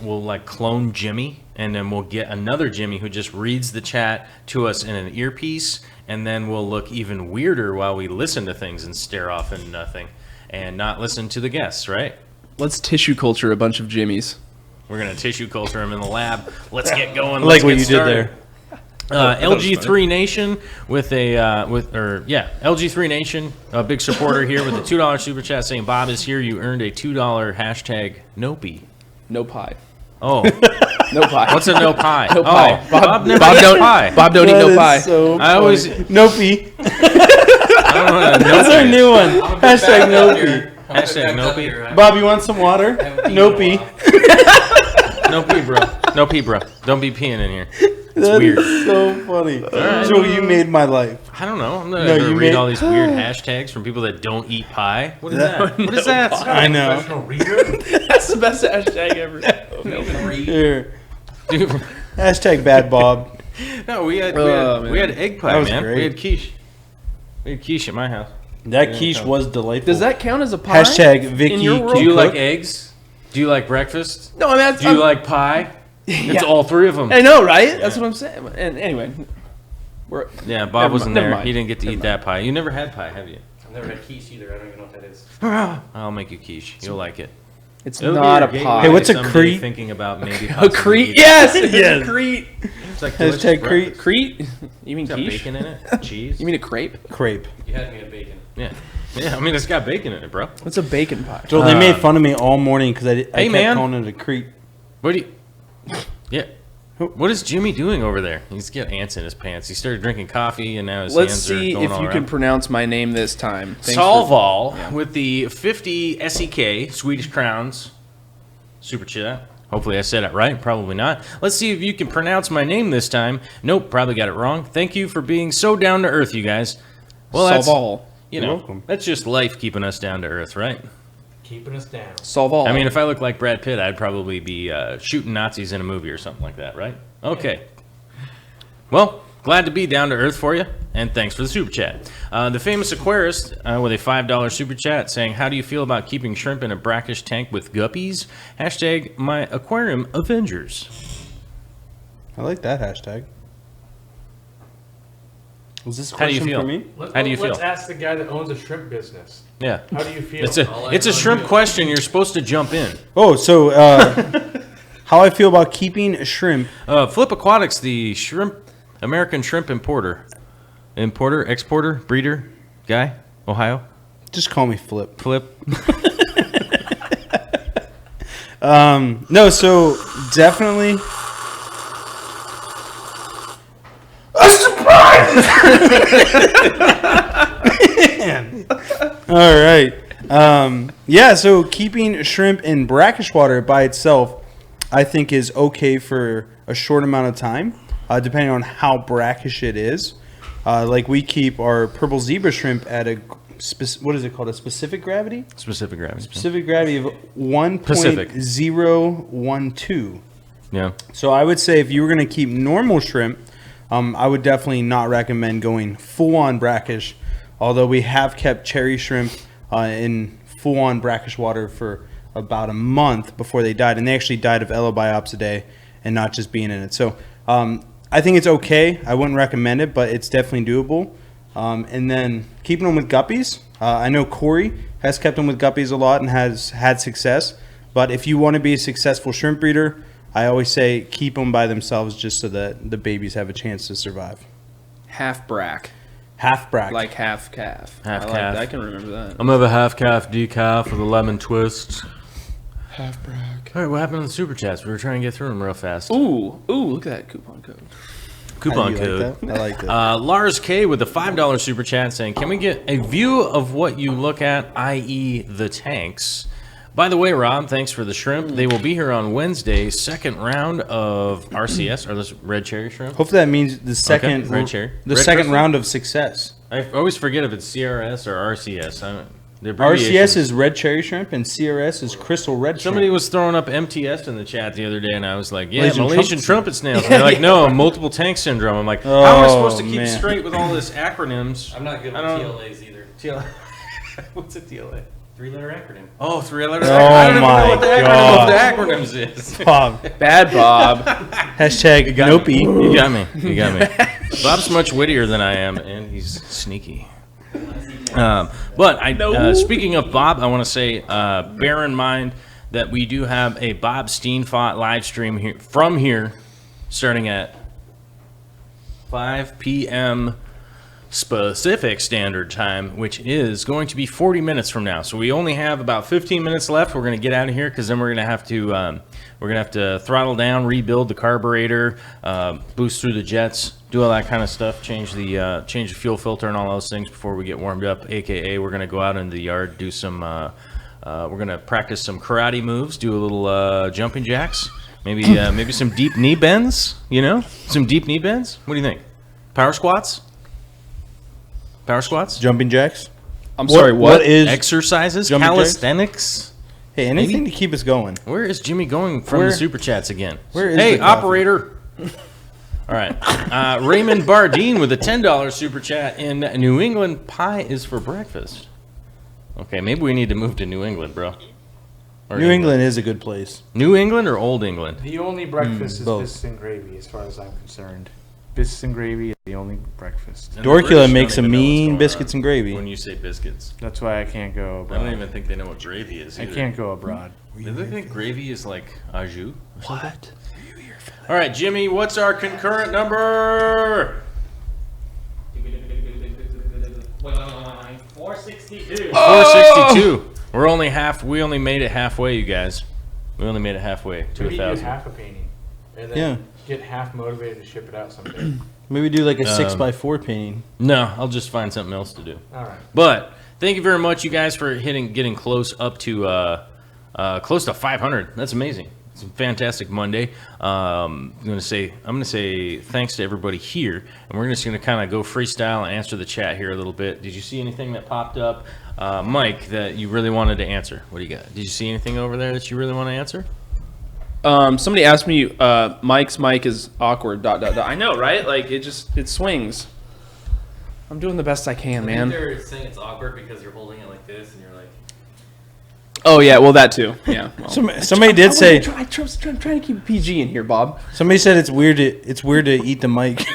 we'll clone Jimmy, and then we'll get another Jimmy who just reads the chat to us in an earpiece, and then we'll look even weirder while we listen to things and stare off into nothing and not listen to the guests, right? Let's tissue culture a bunch of Jimmies. We're gonna tissue culture them in the lab. Let's get going. I Let's like what get you started. did there. LG3 Nation LG3 Nation, a big supporter here with a $2 super chat saying, Bob is here. You earned a $2 hashtag Nopey. No pie. Oh, No pie. what's a no pie? No pie. Oh, Bob never Bob eats don't. pie. Bob don't eat no That pie. is so I always. funny. Nopey. I don't know. That's our new one. Hashtag Nopey. Hashtag Nopey. Bob, you want some water? Nopey. No pee, bro. Don't be peeing in here. It's That weird. is so funny. right. Joe, you made my life. I don't know. I'm not No, gonna you read made- all these weird hashtags from people that don't eat pie. What is that? What is that? I know. Professional reader? That's the best hashtag ever. Here. Dude, Hashtag bad Bob. no, we had egg pie, That was man. great. We had quiche. We had quiche at my house. That quiche was delightful. Does that count as a pie? Hashtag Vicky in your world? Do you like Cook? eggs? Do you like breakfast? No, I mean, that's, Do you like pie? It's all three of them. I know, right? That's what I'm saying. And anyway, we're Yeah, Bob Never wasn't mind. Never there. mind. He didn't get to eat that pie. You never had pie, have you? I've never had quiche either. I don't even know what that is. I'll make you quiche. You'll like it. it's It'll be not your a gateway pie. Hey, what's a someday Crete? Thinking about maybe a possibly Crete? eating- Yes, Yes. a Crete. It's like delicious Hashtag breakfast. Crete. Crete? You mean It's got quiche? bacon in it. Cheese. You mean a crepe? Crepe. You had me at bacon. Yeah. Yeah. I mean, it's got bacon in it, bro. What's a bacon pie? Joel, they made fun of me all morning because I kept man. calling it a Crete. What do you? Yeah. What is Jimmy doing over there? He's got ants in his pants. He started drinking coffee, and now his Let's hands see are going if all you around. can pronounce my name this time. Thanks for- Solval with the 50 SEK Swedish crowns super chat. Hopefully I said it right. Probably not. Let's see if you can pronounce my name this time. Nope, probably got it wrong. Thank you for being so down to earth, you guys. Well, that's Solval. you You're know welcome. that's just life keeping us down to earth, right? Keeping us down. Solval. I mean, if I look like Brad Pitt, I'd probably be shooting Nazis in a movie or something like that, right? Okay. Well, Glad to be down to earth for you, and thanks for the super chat. The famous aquarist with a $5 super chat saying, how do you feel about keeping shrimp in a brackish tank with guppies? Hashtag my aquarium Avengers. I like that hashtag. Was this a How do you question feel? for me? How do you Let's feel? ask the guy that owns a shrimp business. Yeah. How do you feel? It's a shrimp question. You're supposed to jump in. Oh, so how I feel about keeping shrimp. Flip Aquatics, the American shrimp importer, exporter, breeder, guy, Ohio. Just call me Flip. Flip. No, so definitely. Man. All right. Yeah, so keeping shrimp in brackish water by itself, I think is okay for a short amount of time, depending on how brackish it is. Like we keep our purple zebra shrimp at a what is it called? A specific gravity? Specific gravity. Specific gravity of Pacific. 1.012. Yeah. So I would say if you were going to keep normal shrimp, I would definitely not recommend going full-on brackish, although we have kept cherry shrimp in full-on brackish water for about a month before they died, and they actually died of elobiops and not just being in it. So I think it's okay. I wouldn't recommend it, but it's definitely doable. And then keeping them with guppies. I know Corey has kept them with guppies a lot and has had success, but if you want to be a successful shrimp breeder, I always say keep them by themselves just so that the babies have a chance to survive. Half brack, Half brack. like half calf. Half I calf. I can remember that. I'm gonna have a half calf decaf with a lemon twist. Half brack. All right, what happened in the super chats? We were trying to get through them real fast. Ooh, look at that coupon code. Coupon You code. like that? I like that. Lars K with a $5 super chat saying, can we get a view of what you look at, i.e. the tanks? By the way, Rob, thanks for the shrimp. They will be here on Wednesday, second round of RCS, or this red cherry shrimp. Hopefully that means the second red cherry. the Red second crystal? round of success. I always forget if it's CRS or RCS. The RCS abbreviations. is red cherry shrimp and CRS is crystal red Somebody shrimp. was throwing up MTS in the chat the other day, and I was like, yeah, Malaysian Malaysian trumpet trumpet snails. And they're like, no, multiple tank syndrome. I'm like, how am I supposed to keep man. straight with all this acronyms? I'm not good with I don't- TLAs either. What's a TLA? 3-letter acronym. Oh, 3 letters. Oh I don't even my know what the acronym God. of the acronyms is. Bob. Bad Bob. Hashtag got me. Nopey. You got me. You got me. Bob's much wittier than I am, and he's sneaky. But speaking of Bob, I want to say, bear in mind that we do have a Bob Steenfott live stream here from here, starting at 5 p.m. Pacific Standard Time, which is going to be 40 minutes from now. So we only have about 15 minutes left. We're going to get out of here because then we're going to have to throttle down, rebuild the carburetor, boost through the jets, do all that kind of stuff, change the fuel filter and all those things before we get warmed up. AKA, we're going to go out into the yard, do some. We're going to practice some karate moves, do a little jumping jacks, maybe some deep knee bends. Some deep knee bends. What do you think? Power squats. Power squats. Jumping jacks. I'm sorry, what? What is Exercises. Jumping jacks? Calisthenics. Hey, anything to keep us going. Where is Jimmy going from Where- the super chats again? where is hey, the coffee? operator. All right. Raymond Bardine with a $10 super chat. In New England, pie is for breakfast. Okay, maybe we need to move to New England, bro. Or New England is a good place. New England or Old England? The only breakfast is both. biscuits and gravy, as far as I'm concerned. Biscuits and gravy is the only breakfast. And the British Dorkula don't makes some even know what's mean going biscuits on and gravy. When you say biscuits, That's why I can't go I don't abroad. even think they know what gravy is. I Either. can't go abroad. Do they think gravy is like au jus? What? All right, Jimmy, what's our concurrent number? 462. 462. We're only We only made it halfway, you guys. We only made it halfway to Maybe do 1,000. half a painting, and then Yeah. get half motivated to ship it out someday. Maybe do like a 6x4 painting. No, I'll just find something else to do. All right. But thank you very much, you guys, for getting close up to close to 500. That's amazing. It's a fantastic Monday. I'm gonna say thanks to everybody here, and we're just gonna kind of go freestyle and answer the chat here a little bit. Did you see anything that popped up, Mike, that you really wanted to answer? What do you got? Did you see anything over there that you really want to answer? Somebody asked me, Mike's mic is awkward. ... I know, right? Like it swings. I'm doing the best I can, man. They're saying it's awkward because you're holding it like this and you're like. Oh yeah, well that too. Yeah. Well. Somebody did say. I'm trying to keep it PG in here, Bob. Somebody said it's weird to eat the mic.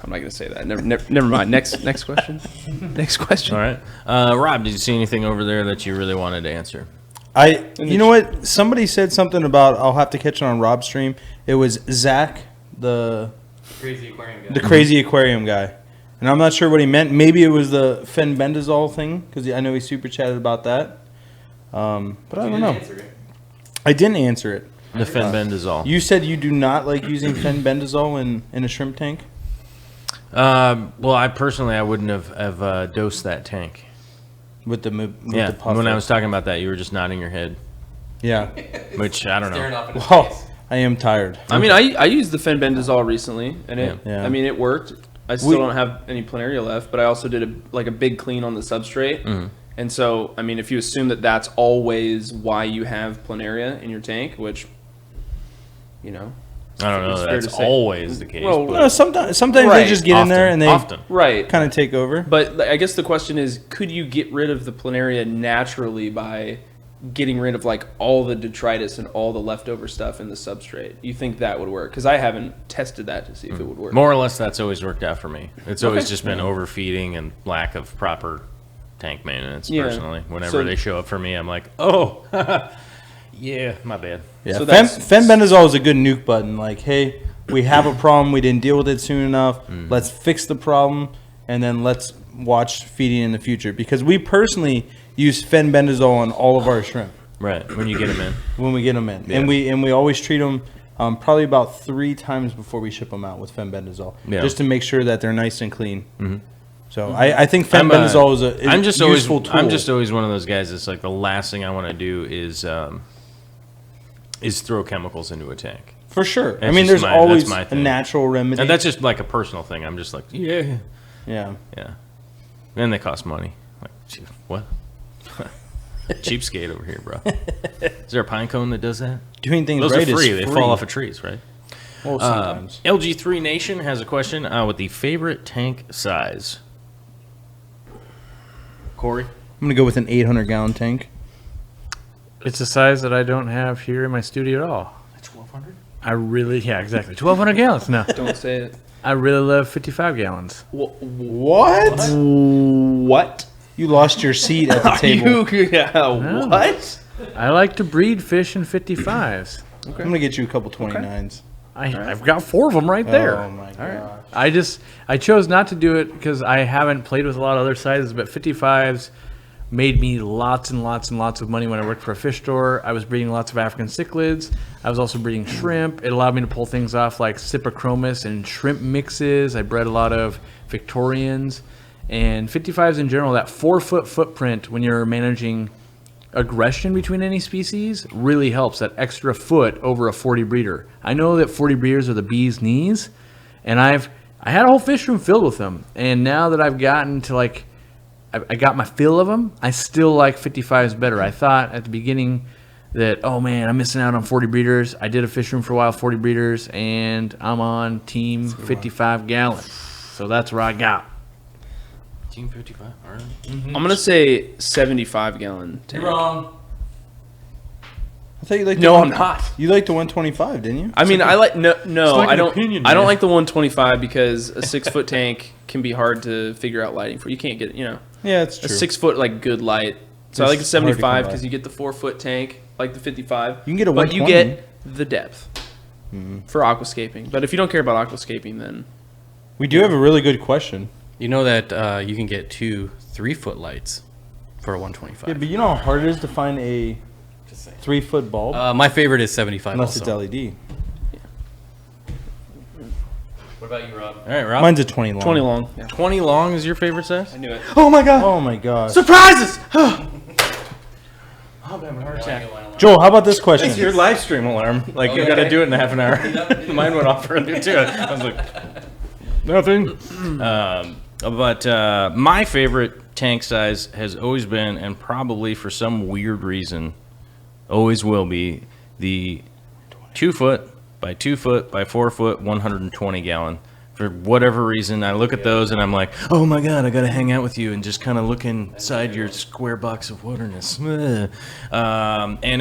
I'm not gonna say that. Never mind. Next question. Next question. All right. Rob, did you see anything over there that you really wanted to answer? You know what? Somebody said something about. I'll have to catch it on Rob's stream. It was Zach, the Crazy aquarium guy. the crazy aquarium guy, and I'm not sure what he meant. Maybe it was the fenbendazole thing because I know he super chatted about that. But I don't know. I didn't answer it. The fenbendazole. You said you do not like using fenbendazole in a shrimp tank. Well, I personally wouldn't have dosed that tank. With the Yeah, puff when I up. was talking about that, you were just nodding your head, Yeah. which I don't Staring know. off in his Well, face. I am tired. I mean, I used the fenbendazole recently, and it. Yeah. I mean, it worked. I still don't have any planaria left, but I also did a big clean on the substrate. Mm-hmm. And so, I mean, if you assume that that's always why you have planaria in your tank, which, you know, I don't It's know. fair That's to say. always the case. Well, but No, sometimes Right. they just get in there and they often. right. kind of take over. But like, I guess the question is, could you get rid of the planaria naturally by getting rid of like all the detritus and all the leftover stuff in the substrate? You think that would work? Because I haven't tested that to see if it would work. More or less, that's always worked out for me. It's always just been overfeeding and lack of proper tank maintenance. Yeah. Personally, whenever So- they show up for me, I'm like, oh, yeah, my bad. Yeah, So that's- fenbendazole is a good nuke button. Like, hey, we have a problem. We didn't deal with it soon enough. Mm. Let's fix the problem, and then let's watch feeding in the future. Because we personally use fenbendazole on all of our shrimp Right when you get them in. when we get them in, Yeah. and we always treat them probably about 3 times before we ship them out with fenbendazole, Yeah. just to make sure that they're nice and clean. So I think fenbendazole is a I'm just useful always tool. I'm just always one of those guys that's like the last thing I want to do is throw chemicals into a tank. for sure. I That's mean, just there's my- always that's my a thing. natural remedy. And that's just like a personal thing. I'm just like, yeah. yeah. And they cost money. Like, gee, what? Cheapskate over here, bro. Is there a pine cone that does that? Doing things Those right are free. is They free. fall off of trees, right? Well, sometimes. LG3 Nation has a question with the favorite tank size. Corey? I'm gonna go with an 800-gallon tank. It's a size that I don't have here in my studio at all. 1,200? I really, yeah, exactly. 1,200 gallons. No, Don't say it. I really love 55 gallons. What? What? You lost your seat at the table. What? I like to breed fish in 55s. I'm gonna get you a couple 29s. I've got 4 of them right there. Oh my god. I chose not to do it because I haven't played with a lot of other sizes, but 55s made me lots and lots and lots of money when I worked for a fish store. I was breeding lots of African cichlids. I was also breeding shrimp. It allowed me to pull things off like Cyprichromis and shrimp mixes. I bred a lot of Victorians. And 55s in general, that 4-foot footprint when you're managing aggression between any species really helps. That extra foot over a 40 breeder. I know that 40 breeders are the bee's knees, and I had a whole fish room filled with them. And now that I've gotten to like, I got my fill of them, I still like 55s better. I thought at the beginning that, oh man, I'm missing out on 40 breeders. I did a fish room for a while, 40 breeders, and I'm on team 55 gallon. So that's where I got. Team 55. All right. I'm gonna say 75 gallon tank. You're wrong. I thought you liked. No, I'm not. You liked the 125, didn't you? I mean, I like no. like I an don't. opinion, I don't man. like the 125 because a 6-foot tank can be hard to figure out lighting for. You can't get Yeah, it's a true. 6-foot like good light. So I It's like the hard to come 75 by. because you get the 4-foot tank, like the 55. You can get a but you 120. get the depth for aquascaping. But if you don't care about aquascaping, then We do have a really good question. You know that you can get 2 3-foot lights for a 125. Yeah, but you know how hard it is to find a 3-foot bulb My favorite is 75 unless also. it's LED. What about you, Rob? All right, Rob. Mine's a 20 long. 20 long. Yeah. 20 long is your favorite size? I knew it. Oh my god. Oh my god. Surprises! Joel, how about this question? It's your live stream alarm. Like, you got to do it in half an hour. Mine went off earlier, too. I was like, nothing. But my favorite tank size has always been, and probably for some weird reason, always will be, the 2 foot by 2 foot by 4 foot 120 gallon. For whatever reason, I look at those and I'm like, oh my God, I got to hang out with you and just kind of look inside your square box of waterness. And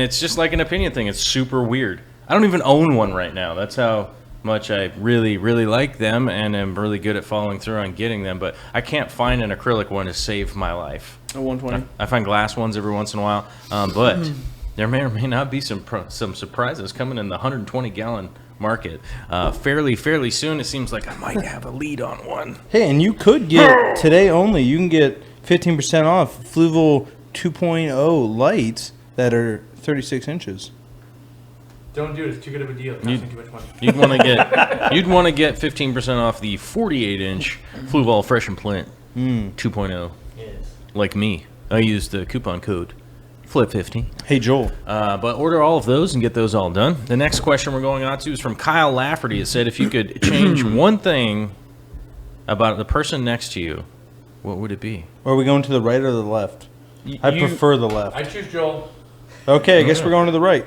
it's just like an opinion thing. It's super weird. I don't even own one right now. That's how much I really, really like them and am really good at following through on getting them. But I can't find an acrylic one to save my life. A 120. I find glass ones every once in a while. But there may or may not be some surprises coming in the 120 gallon market fairly soon. It seems like I might have a lead on one. Hey, and you could get today only. You can get 15% off Fluval 2.0 lights that are 36 inches. Don't do it. It's too good of a deal. It costs me too much money. You'd want to get 15% off the 48 inch Fluval Fresh and Plant 2.0. Yes. Like me, I used the coupon code FLIP15. Hey, Joel. But order all of those and get those all done. The next question we're going on to is from Kyle Lafferty. It said, if you could change one thing about the person next to you, what would it be? Are we going to the right or the left? I prefer the left. I choose Joel. Okay, I guess we're going to the right.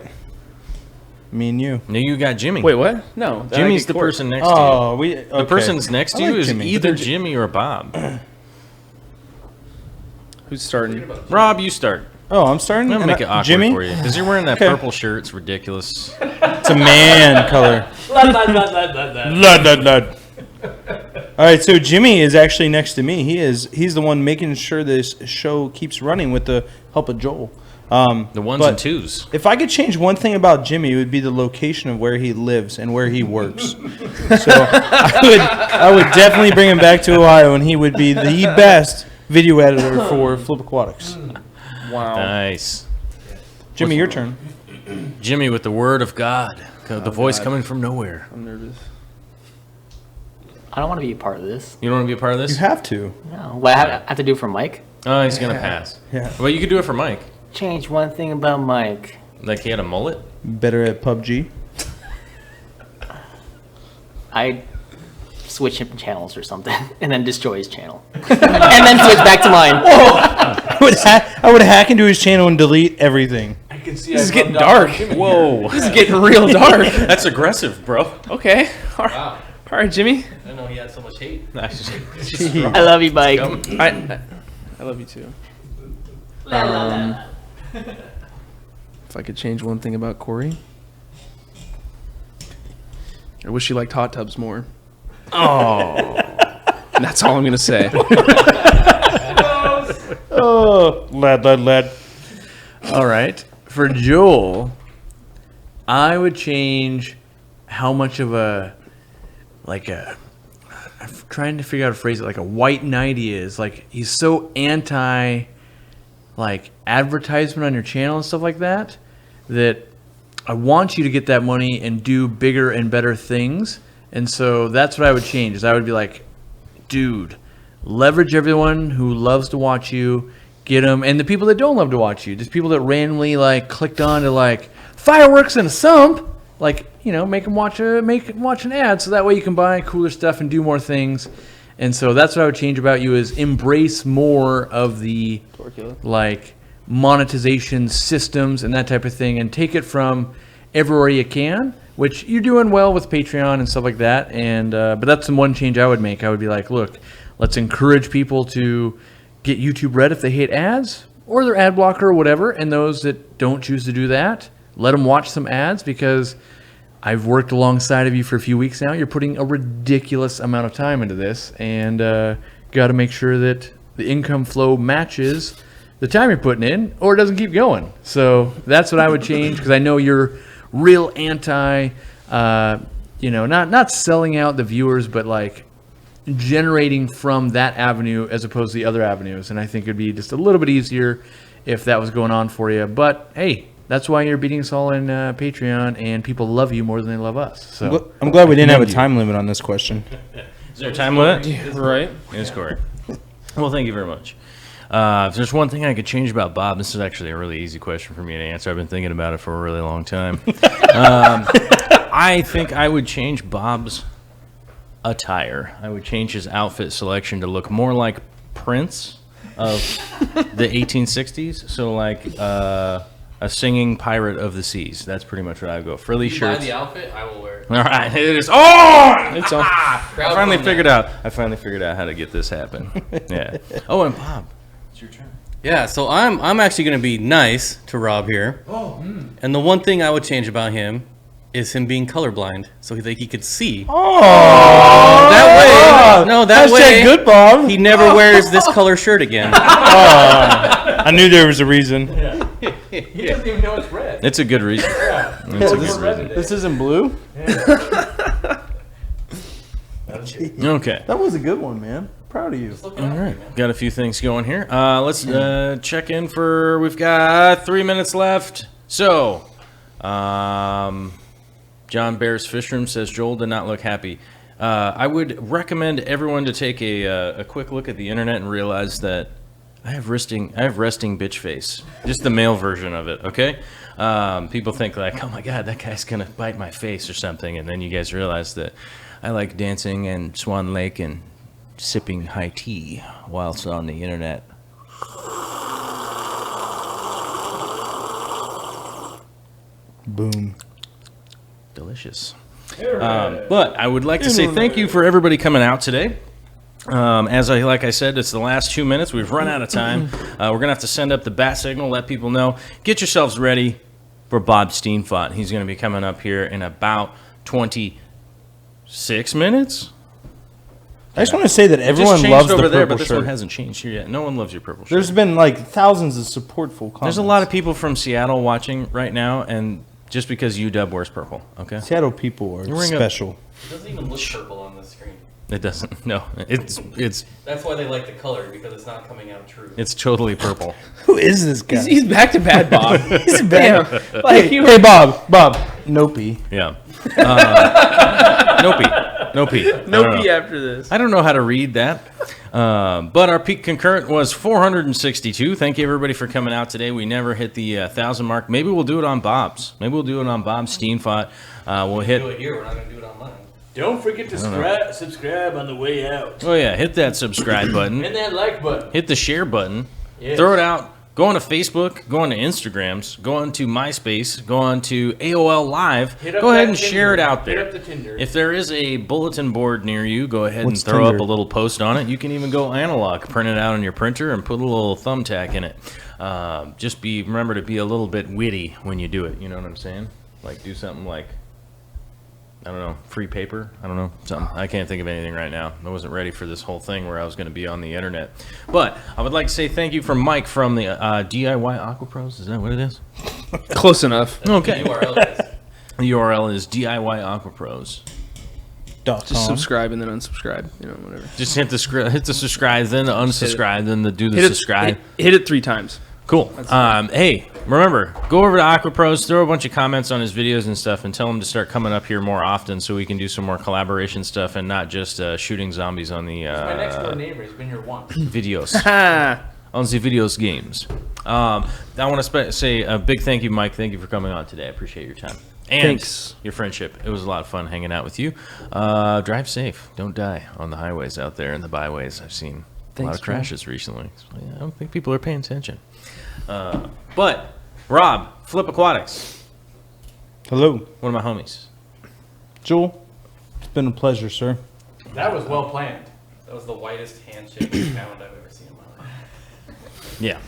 Me and you. No, you got Jimmy. Wait, what? No. then I Jimmy's get the Court. person next to you. Oh, okay. The person that's next to I you like is Jimmy. either Jimmy or Bob. Who's starting? Rob, you start. Oh, I'm starting. I'm gonna make it awkward Jimmy? for you because you're wearing that Okay. purple shirt. It's ridiculous. It's a man color. Lud, lud, lud. All right, so Jimmy is actually next to me. He's the one making sure this show keeps running with the help of Joel. The ones but and twos. If I could change one thing about Jimmy, it would be the location of where he lives and where he works. So I would definitely bring him back to Ohio, and he would be the best video editor for Flip Aquatics. Wow. Nice. Jimmy, your turn. Jimmy with the word of God. The voice coming from nowhere. I'm nervous. I don't want to be a part of this. You don't want to be a part of this? You have to. No. What I have to do for Mike? Oh, he's going to pass. Yeah. Well, you could do it for Mike. Change one thing about Mike. Like he had a mullet? Better at PUBG. I switch him channels or something, and then destroy his channel, and then switch back to mine. I would hack into his channel and delete everything. I can see. This is getting dark. Whoa. This is getting real dark. That's aggressive, bro. Okay. All right. All right, Jimmy. I didn't know he had so much hate. I love you, Mike. I love you too. If I could change one thing about Corey, I wish she liked hot tubs more. Oh. That's all I'm going to say. Oh, lad. All right. For Joel, I would change how much of I'm trying to figure out how to phrase it, like a white knight he is. Like, he's so anti, like, advertisement on your channel and stuff like that, that I want you to get that money and do bigger and better things. And so that's what I would change, is I would be like, dude, leverage everyone who loves to watch you, get them, and the people that don't love to watch you, just people that randomly, like, clicked on to, like, fireworks and a sump, like, you know, make them watch an ad so that way you can buy cooler stuff and do more things. And so that's what I would change about you, is embrace more of the, like, monetization systems and that type of thing, and take it from everywhere you can, which you're doing well with Patreon and stuff like that. And but that's the one change I would make. I would be like, look, let's encourage people to get YouTube Red if they hate ads or their ad blocker or whatever, and those that don't choose to do that, let them watch some ads, because I've worked alongside of you for a few weeks now. You're putting a ridiculous amount of time into this, and got to make sure that the income flow matches the time you're putting in, or it doesn't keep going. So that's what I would change, because I know you're real anti, not selling out the viewers, but like generating from that avenue as opposed to the other avenues. And I think it'd be just a little bit easier if that was going on for you. But hey, that's why you're beating us all in Patreon, and people love you more than they love us. So I'm glad we didn't have a time limit on this question. Is there a time limit? Right. Yes, Corey. Well, thank you very much. If there's one thing I could change about Bob, this is actually a really easy question for me to answer. I've been thinking about it for a really long time. I think I would change Bob's attire. I would change his outfit selection to look more like Prince of the 1860s. So like a singing pirate of the seas. That's pretty much what I go. Frilly You buy shirts. the outfit, I will wear it. All right, it is on. It's on. I finally figured out how to get this happen. Yeah. Oh, and Bob, it's your turn. Yeah, so I'm actually going to be nice to Rob here. And the one thing I would change about him is him being colorblind, so that he could see. That way, no, that way, good, Bob. he never wears this color shirt again. I knew there was a reason. He doesn't even know it's red. It's a good reason. Yeah. It's a good reason. This isn't blue? Okay. That was a good one, man. Proud of you. All right. Got a few things going here. Let's check in for. We've got 3 minutes left. So, John Bears Fishroom says Joel did not look happy. I would recommend everyone to take a quick look at the internet and realize that I have resting bitch face. Just the male version of it. Okay. People think like, oh my god, that guy's gonna bite my face or something, and then you guys realize that I like dancing in Swan Lake and sipping high tea whilst on the internet. Boom. Delicious. But I would like to say thank you for everybody coming out today. Like I said, it's the last 2 minutes. We've run out of time. We're gonna have to send up the bat signal, let people know. Get yourselves ready for Bob Steenfot. He's gonna be coming up here in about 26 minutes. I just want to say that It everyone just loves changed the over purple there, but this shirt. one hasn't changed here yet. No one loves your purple shirt. There's been like thousands of supportful comments. There's a lot of people from Seattle watching right now, and just because UW wears purple, okay? Seattle people are wearing a- special. It doesn't even look purple on the screen. It doesn't. No, it's That's why they like the color, because it's not coming out true. it's totally purple. Who is this guy? He's back to bad, Bob. He's bad. Like Hey, you hey, Bob. Nopey. Yeah. Nopey. no pee after this. I don't know how to read that. But our peak concurrent was 462. Thank you, everybody, for coming out today. We never hit the 1,000 mark. Maybe we'll do it on Bob's. Maybe we'll do it on Bob's Steenfot. We'll Do hit. it here, we're not going to do it on mine. Don't forget to subscribe on the way out. Oh, yeah. Hit that subscribe button. And that like button. Hit the share button. Yes. Throw it out. Go on to Facebook. Go on to Instagrams. Go on to MySpace. Go on to AOL Live. Hit up Go ahead that and Tinder. share it out Hit there. up the Tinder. If there is a bulletin board near you, go ahead What's and throw up Tinder? a little post on it. You can even go analog, print it out on your printer, and put a little thumbtack in it. Just remember to be a little bit witty when you do it. You know what I'm saying? Like do something like, I don't know, free paper. I don't know, something. I can't think of anything right now. I wasn't ready for this whole thing where I was going to be on the internet. But I would like to say thank you from Mike from the DIY Aqua Pros. Is that what it is? Close enough. Okay. URL is. The URL is DIY Aqua Pros. Just subscribe and then unsubscribe. You know, whatever. Just hit the subscribe, then the unsubscribe, then the do the subscribe. Hit it 3 times. Cool. Hey, remember, go over to Aqua Pros, throw a bunch of comments on his videos and stuff, and tell him to start coming up here more often so we can do some more collaboration stuff and not just shooting zombies on the My next door neighbor has been here once. videos. Ha! On the videos games. I want to say a big thank you, Mike. Thank you for coming on today. I appreciate your time. And Thanks. your friendship. It was a lot of fun hanging out with you. Drive safe. Don't die on the highways out there and the byways. I've seen a lot of crashes recently. So, yeah, I don't think people are paying attention. But, Rob, Flip Aquatics. Hello, One of my homies. Joel. It's been a pleasure, sir. That was well planned. That was the whitest handshake pound I've ever seen in my life. Yeah.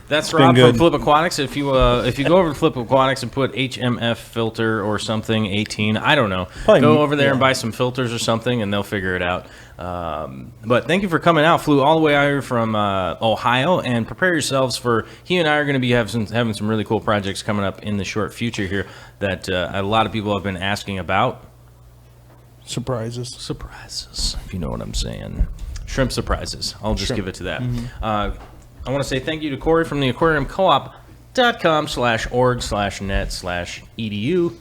That's been Rob from good. Flip Aquatics. If you go over to Flip Aquatics and put HMF filter or something 18, I don't know. Probably, go over there and yeah. buy some filters or something, and they'll figure it out. But thank you for coming out. Flew all the way out here from Ohio, and prepare yourselves for. He and I are going to be having some really cool projects coming up in the short future here that a lot of people have been asking about. Surprises. Surprises, if you know what I'm saying. Shrimp surprises. I'll just give it to that. I want to say thank you to Corey from the aquariumcoop.com/org/net/edu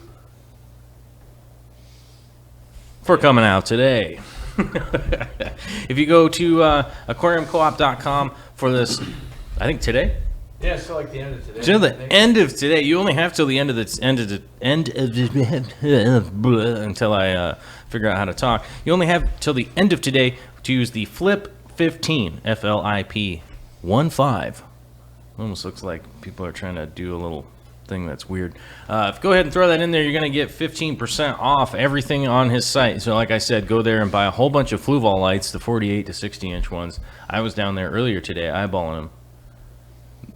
for coming out today. If you go to aquariumcoop.com for this, I think today, Yeah, it's still like the end of today. till I the think. end of today, you only have till the end of until I figure out how to talk. You only have till the end of today to use the Flip 15 FLIP 15. Almost looks like people are trying to do a little thing that's weird. Go ahead and throw that in there. You're going to get 15% off everything on his site. So like I said, go there and buy a whole bunch of Fluval lights, the 48 to 60 inch ones. I was down there earlier today eyeballing them,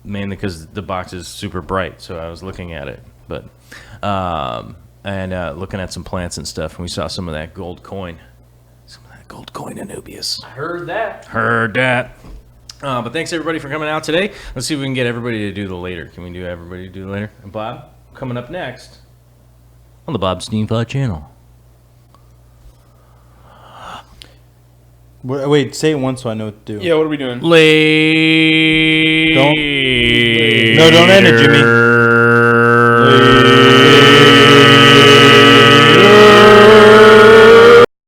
mainly because the box is super bright, so I was looking at it. But looking at some plants and stuff, and we saw some of that gold coin. Some of that gold coin Anubias. I heard that. Heard that. But thanks everybody for coming out today. Let's see if we can get everybody to do the later. Can we do everybody to do the later? And Bob, coming up next on the Bob Steamfly channel. Wait, say it once so I know what to do. Yeah, what are we doing? Later. Don't end it, Jimmy.